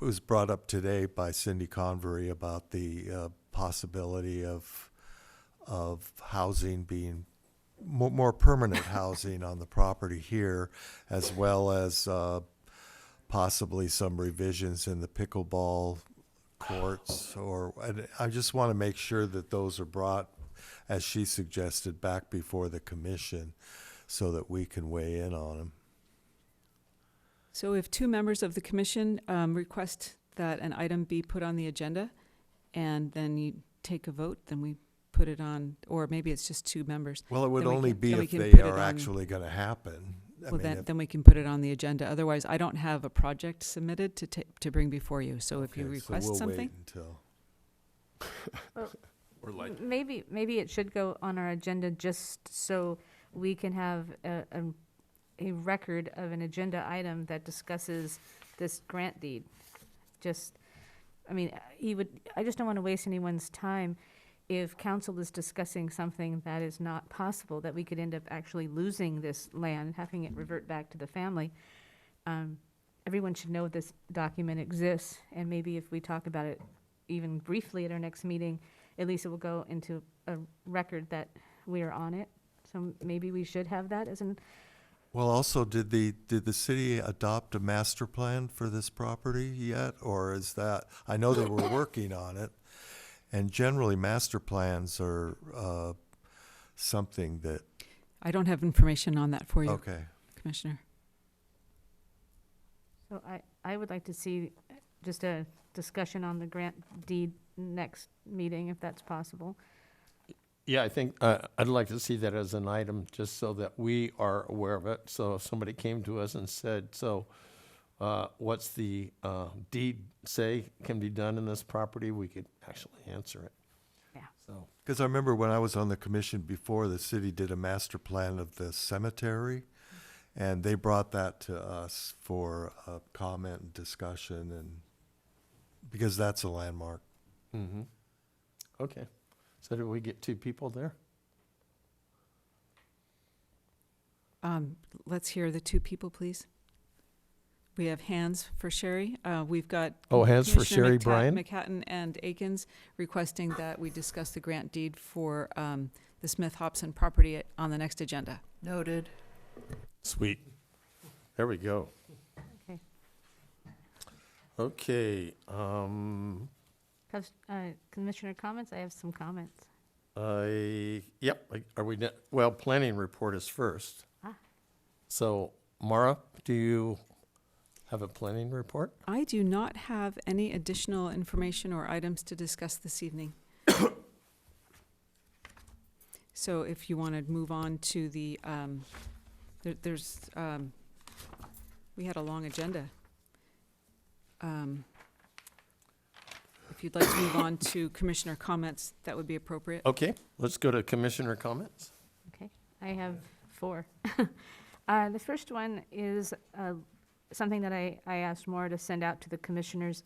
Speaker 9: was brought up today by Cindy Convery about the possibility of housing being more permanent housing on the property here, as well as possibly some revisions in the pickleball courts. And I just want to make sure that those are brought, as she suggested, back before the commission so that we can weigh in on them.
Speaker 3: So if 2 members of the commission request that an item be put on the agenda, and then you take a vote, then we put it on, or maybe it's just 2 members.
Speaker 9: Well, it would
Speaker 3: Then we
Speaker 9: only
Speaker 3: can-
Speaker 9: be
Speaker 3: then we
Speaker 9: if
Speaker 3: can
Speaker 9: they
Speaker 3: put it
Speaker 9: are
Speaker 3: on-
Speaker 9: actually going to happen. I
Speaker 3: Well,
Speaker 9: mean,
Speaker 3: then we can put it on the agenda. Otherwise, I don't have a project submitted to bring before you. So if you
Speaker 9: okay,
Speaker 3: request
Speaker 9: so we'll
Speaker 3: something,
Speaker 9: wait until.
Speaker 1: Or like,
Speaker 4: Maybe it should go on our agenda just so we can have a record of an agenda item that discusses this grant deed. I just don't want to waste anyone's time if council is discussing something that is not possible, that we could end up actually losing this land, having it revert back to the family. Everyone should know this document exists, and maybe if we talk about it even briefly at our next meeting, at least it will go into a record that we are on it. So maybe we should have that as an,
Speaker 9: Well, also, did the city adopt a master plan for this property yet, or is that, I know they were working on it, and generally master plans are something that,
Speaker 3: I don't have information on that for you,
Speaker 9: okay.
Speaker 3: Commissioner.
Speaker 4: so I would like to see just a discussion on the grant deed next meeting, if that's possible.
Speaker 1: yeah, I think, I'd like to see that as an item, just so that we are aware of it. So if somebody came to us and said, so what's the deed say can be done in this property, we could actually answer it.
Speaker 4: Yeah.
Speaker 1: So,
Speaker 9: Because I remember when I was on the commission before, the city did a master plan of the cemetery, and they brought that to us for comment and discussion, and because that's a landmark.
Speaker 1: mm-hmm. Okay. So did we get 2 people there?
Speaker 3: Let's hear the 2 people, please. We have hands for Sherry. We've got.
Speaker 1: Oh, hands for
Speaker 3: Commissioner
Speaker 1: Sherry Bryan?
Speaker 3: McHatton and Akins requesting that we discuss the grant deed for the Smith Hobson property on the next agenda.
Speaker 2: Noted.
Speaker 1: Sweet. There we go.
Speaker 4: Okay.
Speaker 1: Okay,
Speaker 4: Commissioner comments? I have some comments.
Speaker 1: are we, well, planning report is first.
Speaker 4: Ah.
Speaker 1: So, Mara, do you have a planning report?
Speaker 3: I do not have any additional information or items to discuss this evening. So if you want to move on to the, we had a long agenda. If you'd like to move on to commissioner comments, that would be appropriate.
Speaker 1: Okay, let's go to commissioner comments.
Speaker 4: Okay, I have 4. The first one is something that I asked Maura to send out to the commissioners.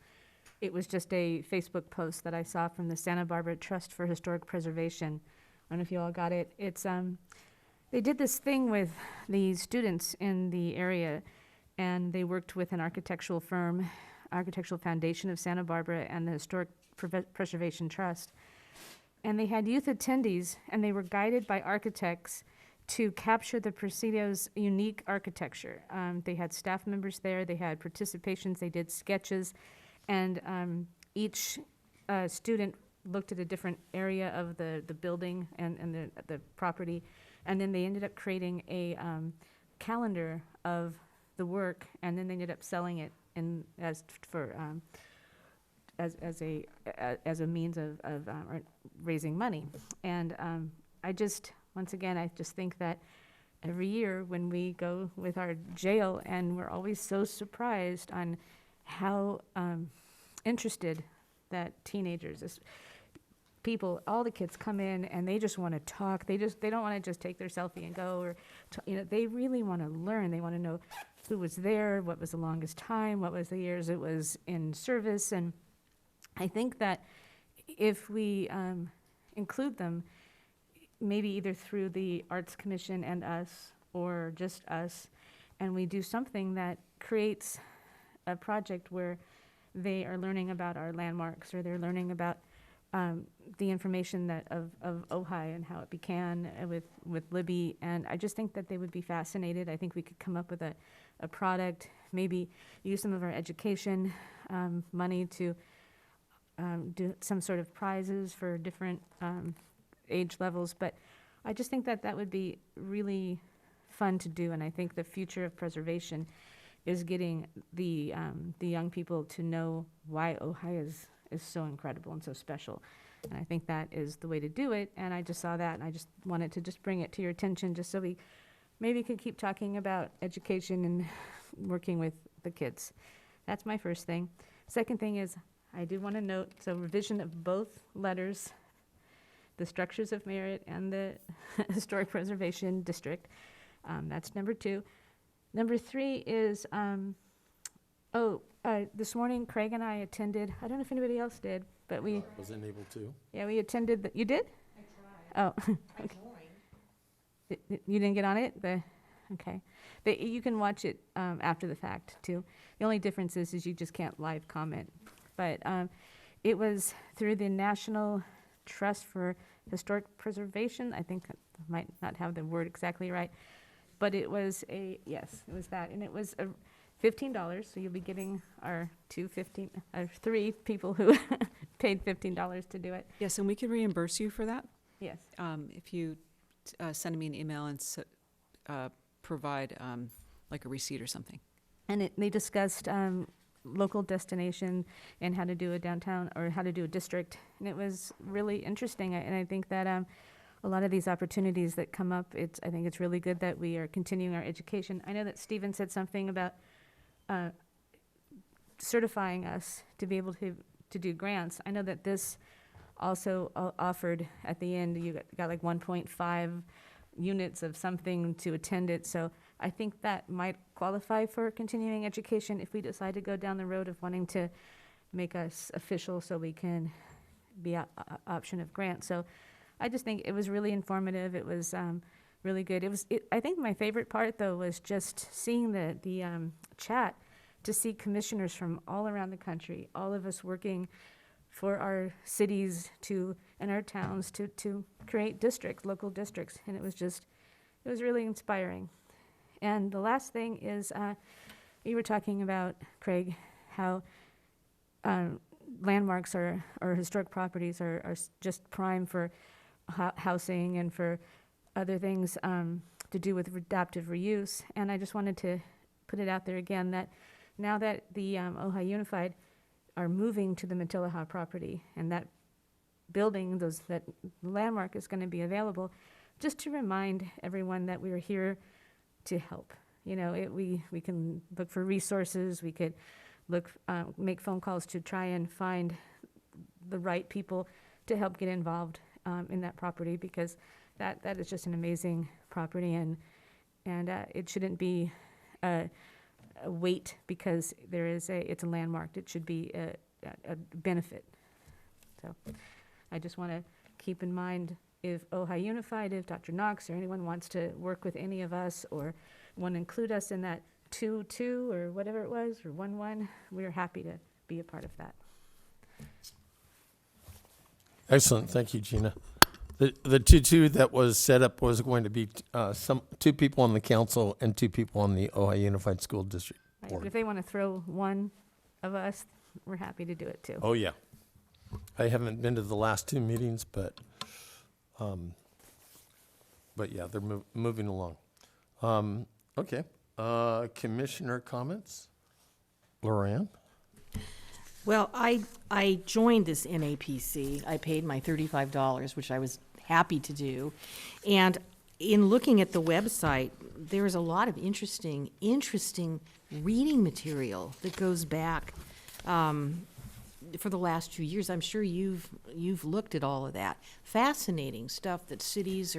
Speaker 4: It was just a Facebook post that I saw from the Santa Barbara Trust for Historic Preservation. I don't know if you all got it. It's they did this thing with the students in the area, and they worked with an architectural firm, Architectural Foundation of Santa Barbara, and the Historic Preservation Trust. And they had youth attendees, and they were guided by architects to capture the Presidio's unique architecture. They had staff members there, they had participations, they did sketches, and each student looked at a different area of the building and the property, and then they ended up creating a calendar of the work, and then they ended up selling it as a means of raising money. And once again, I just think that every year when we go with our jail, and we're always so surprised on how interested that teenagers, people, all the kids come in and they just want to talk. They don't want to just take their selfie and go, or they really want to learn. They want to know who was there, what was the longest time, what was the years it was in service. And I think that if we include them, maybe either through the Arts Commission and us, or just us, and we do something that creates a project where they are learning about our landmarks, or they're learning about the information of Ojai and how it began with Libby. And I just think that they would be fascinated. I think we could come up with a product, maybe use some of our education money to do some sort of prizes for different age levels. But I just think that that would be really fun to do. And I think the future of preservation is getting the young people to know why Ojai is so incredible and so special. And I think that is the way to do it. And I just saw that, and I just wanted to just bring it to your attention, just so we maybe could keep talking about education and working with the kids. That's my first thing. Second thing is, I do want to note, so revision of both letters, the Structures of Merit and the Historic Preservation District. That's number 2. Number 3 is, this morning Craig and I attended, I don't know if anybody else did, but we,
Speaker 1: Wasn't able to.
Speaker 4: yeah, we attended, you did? I tried. Oh, okay. You didn't get on it? Okay. You can watch it after the fact, too. The only difference is you just can't live comment. But it was through the National Trust for Historic Preservation. I think I might not have the word exactly right. But it was it was that. And it was $15, so you'll be getting our 3 people who paid $15 to do it.
Speaker 3: Yes, and we can reimburse you for that.
Speaker 4: Yes.
Speaker 3: If you send me an email and provide like a receipt or something.
Speaker 4: And they discussed local destination and how to do a downtown, or how to do a district. And it was really interesting. And I think that a lot of these opportunities that come up, I think it's really good that we are continuing our education. I know that Stephen said something about certifying us to be able to do grants. I know that this also offered at the end, you got like 1.5 units of something to attend it. So I think that might qualify for continuing education if we decide to go down the road of wanting to make us official so we can be a option of grant. So I just think it was really informative. It was really good. I think my favorite part though was just seeing the chat, to see commissioners from all around the country, all of us working for our cities and our towns to create districts, local districts. And it was really inspiring. And the last thing is, you were talking about, Craig, how landmarks or historic properties are just prime for housing and for other things to do with adaptive reuse. And I just wanted to put it out there again that now that the Ojai Unified are moving to the Matilaha property, and that building, that landmark is going to be available, just to remind everyone that we are here to help. You know, we can look for resources, we could make phone calls to try and find the right people to help get involved in that property, because that is just an amazing property, and it shouldn't be a weight because it's a landmark. It should be a benefit. So I just want to keep in mind, if Ojai Unified, if Dr. Knox or anyone wants to work with any of us or want to include us in that 2-2 or whatever it was, or 1-1, we're happy to be a part of that.
Speaker 1: Excellent, thank you, Gina. The 2-2 that was set up was going to be two people on the council and 2 people on the Ojai Unified School District
Speaker 4: Right,
Speaker 1: Board.
Speaker 4: but if they want to throw one of us, we're happy to do it too.
Speaker 1: Oh, yeah. I haven't been to the last 2 meetings, but yeah, they're moving along. Okay, commissioner comments? Lorianne?
Speaker 13: Well, I joined this NAPC. I paid my $35, which I was happy to do. And in looking at the website, there's a lot of interesting reading material that goes back for the last 2 years. I'm sure you've looked at all of that. Fascinating stuff that cities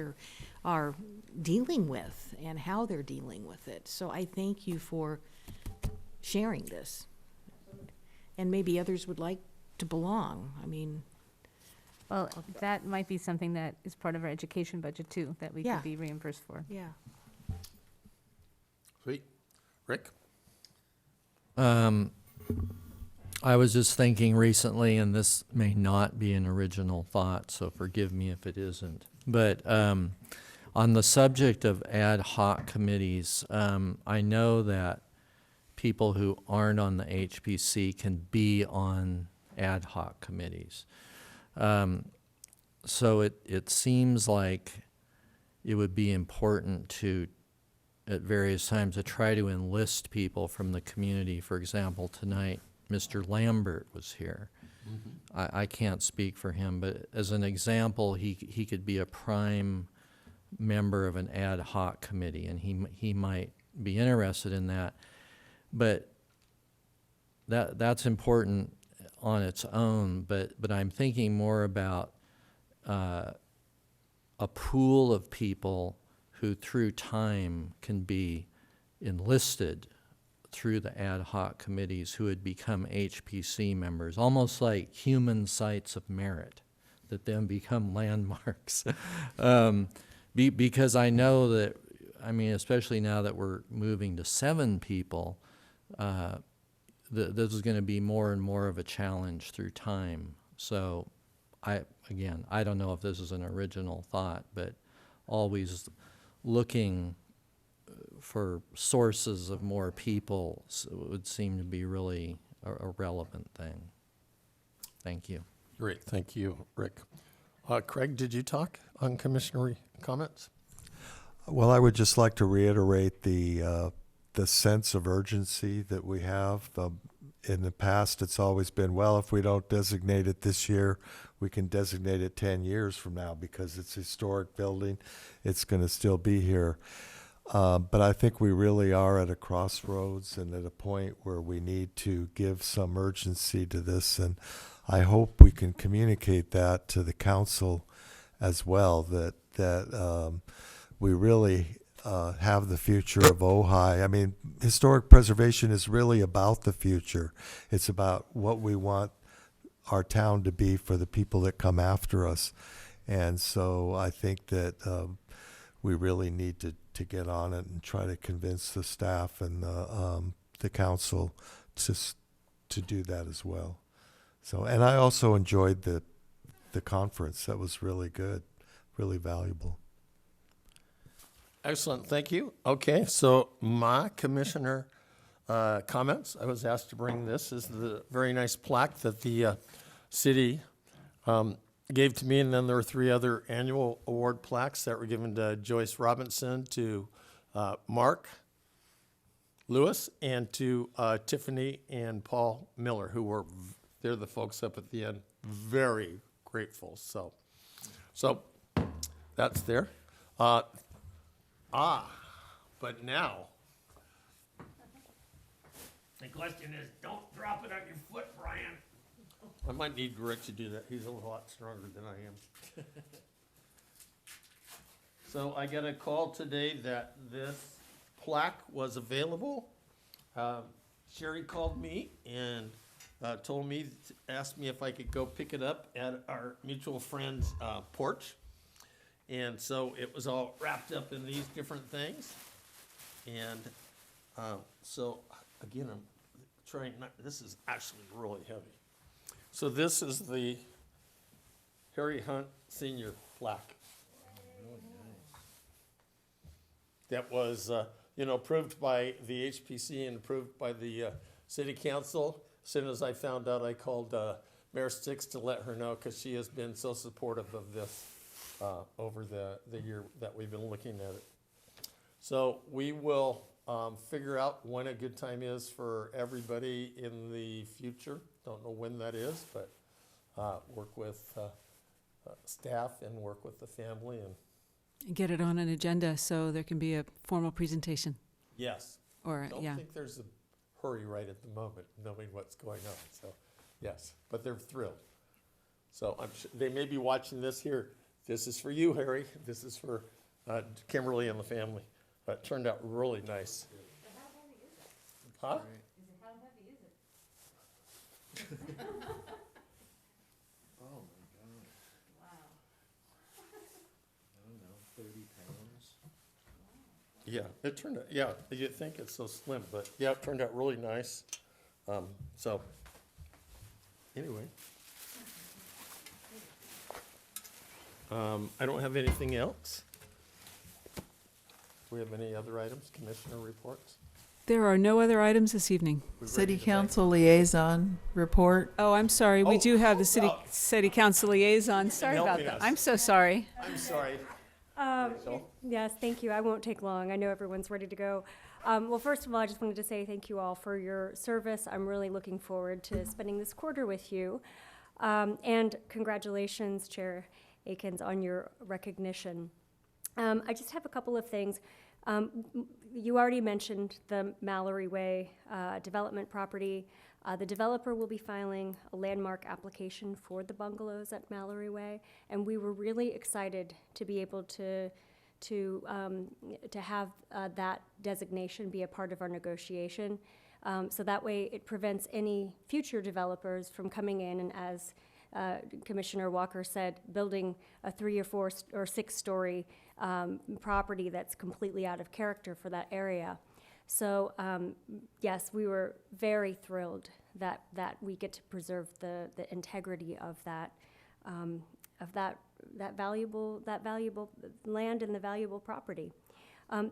Speaker 13: are dealing with and how they're dealing with it. So I thank you for sharing this. And maybe others would like to belong. I mean,
Speaker 4: Well, that might be something that is part of our education budget too, that we
Speaker 13: Yeah.
Speaker 4: could be reimbursed for.
Speaker 13: yeah.
Speaker 1: Sweet. Rick?
Speaker 12: I was just thinking recently, and this may not be an original thought, so forgive me if it isn't. But on the subject of ad hoc committees, I know that people who aren't on the HPC can be on ad hoc committees. So it seems like it would be important to, at various times, to try to enlist people from the community. For example, tonight, Mr. Lambert was here. I can't speak for him, but as an example, he could be a prime member of an ad hoc committee, and he might be interested in that. But that's important on its own, but I'm thinking more about a pool of people who through time can be enlisted through the ad hoc committees, who would become HPC members, almost like human sites of merit that then become landmarks. Because I know that, I mean, especially now that we're moving to 7 people, this is going to be more and more of a challenge through time. So I don't know if this is an original thought, but always looking for sources of more people would seem to be really a relevant thing. Thank you.
Speaker 1: Great, thank you, Rick. Craig, did you talk on commissioner comments?
Speaker 9: Well, I would just like to reiterate the sense of urgency that we have. In the past, it's always been, well, if we don't designate it this year, we can designate it 10 years from now because it's a historic building. It's going to still be here. But I think we really are at a crossroads and at a point where we need to give some urgency to this. And I hope we can communicate that to the council as well, that we really have the future of Ojai. I mean, historic preservation is really about the future. It's about what we want our town to be for the people that come after us. And so I think that we really need to get on it and try to convince the staff and the council to do that as well. So, and I also enjoyed the conference. That was really good, really valuable.
Speaker 1: Excellent, thank you. Okay, so my commissioner comments, I was asked to bring this. This is the very nice plaque that the city gave to me, and then there were 3 other annual award plaques that were given to Joyce Robinson, to Mark Lewis, and to Tiffany and Paul Miller, who were, they're the folks up at the end, very grateful. So that's there. But now, the question is, don't drop it on your foot, Brian. I might need Rick to do that. He's a lot stronger than I am. So I got a call today that this plaque was available. Sherry called me and told me, asked me if I could go pick it up at our mutual friend's porch. And so it was all wrapped up in these different things. And so, again, I'm trying not, this is actually really heavy. So this is the Harry Hunt Senior plaque. That was, approved by the HPC and approved by the city council. As soon as I found out, I called Mayor Sticks to let her know, because she has been so supportive of this over the year that we've been looking at it. So we will figure out when a good time is for everybody in the future. Don't know when that is, but work with staff and work with the family. And
Speaker 3: Get it on an agenda so there can be a formal presentation.
Speaker 1: yes,
Speaker 3: Or,
Speaker 1: don't
Speaker 3: yeah.
Speaker 1: think there's a hurry right at the moment, knowing what's going on. So yes, but they're thrilled. So they may be watching this here. This is for you, Harry. This is for Kimberly and the family. It turned out really nice. How heavy is it? Huh?
Speaker 13: Is it, how heavy is it?
Speaker 12: Oh, my God.
Speaker 13: Wow.
Speaker 12: I don't know, 30 pounds?
Speaker 1: Yeah, it turned out, yeah, you'd think it's so slim, but yeah, it turned out really nice. So, anyway. I don't have anything else. Do we have any other items, commissioner reports?
Speaker 3: There are no other items this evening.
Speaker 1: We ready
Speaker 2: City
Speaker 1: to vote?
Speaker 2: council liaison report.
Speaker 3: Oh, I'm sorry. We
Speaker 1: Oh,
Speaker 3: do have the
Speaker 1: oh.
Speaker 3: city council liaison. Sorry about
Speaker 1: helping
Speaker 3: that.
Speaker 1: us.
Speaker 3: I'm so sorry.
Speaker 1: I'm sorry. Rachel?
Speaker 6: Yes, thank you. I won't take long. I know everyone's ready to go. Well, first of all, I just wanted to say thank you all for your service. I'm really looking forward to spending this quarter with you. And congratulations, Chair Akins, on your recognition. I just have a couple of things. You already mentioned the Mallory Way development property. The developer will be filing a landmark application for the bungalows at Mallory Way, and we were really excited to be able to have that designation be a part of our negotiation. So that way it prevents any future developers from coming in and, as Commissioner Walker said, building a 3 or 4 or 6-story property that's completely out of character for that area. So yes, we were very thrilled that we get to preserve the integrity of that valuable land and the valuable property.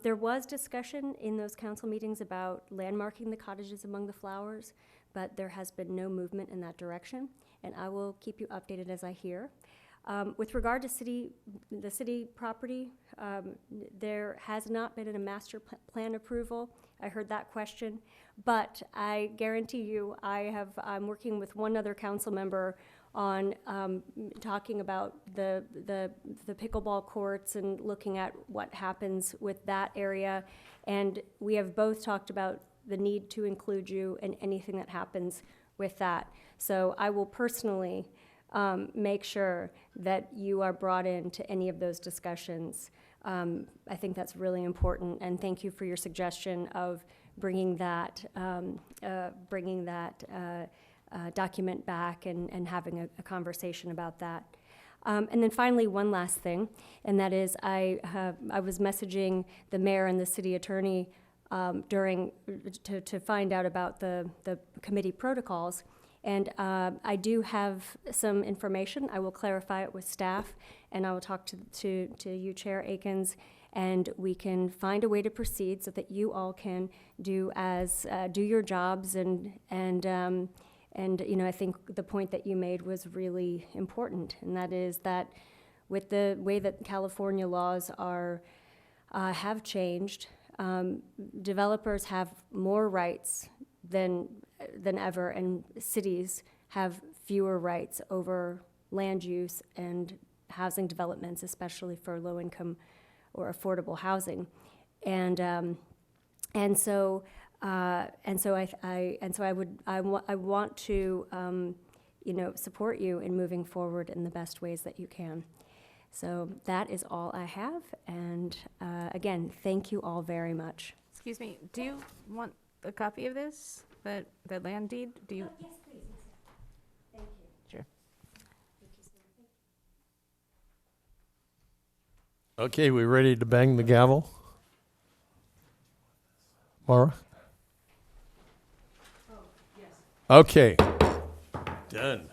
Speaker 6: There was discussion in those council meetings about landmarking the cottages among the flowers, but there has been no movement in that direction, and I will keep you updated as I hear. With regard to the city property, there has not been a master plan approval. I heard that question, but I guarantee you I'm working with one other council member on talking about the pickleball courts and looking at what happens with that area. And we have both talked about the need to include you in anything that happens with that. So I will personally make sure that you are brought into any of those discussions. I think that's really important, and thank you for your suggestion of bringing that document back and having a conversation about that. And then finally, one last thing, and that is I was messaging the mayor and the city attorney to find out about the committee protocols. And I do have some information. I will clarify it with staff, and I will talk to you, Chair Akins, and we can find a way to proceed so that you all can do your jobs. And you know, I think the point that you made was really important, and that is that with the way that California laws have changed, developers have more rights than ever, and cities have fewer rights over land use and housing developments, especially for low-income or affordable housing, and so I want to support you in moving forward in the best ways that you can. So that is all I have, and again, thank you all very much.
Speaker 4: Excuse me, do you want a copy of this, the land deed? Do you?
Speaker 6: Yes, please. Thank you.
Speaker 4: Sure.
Speaker 1: Okay, we ready to bang the gavel? Maura? Okay. Done.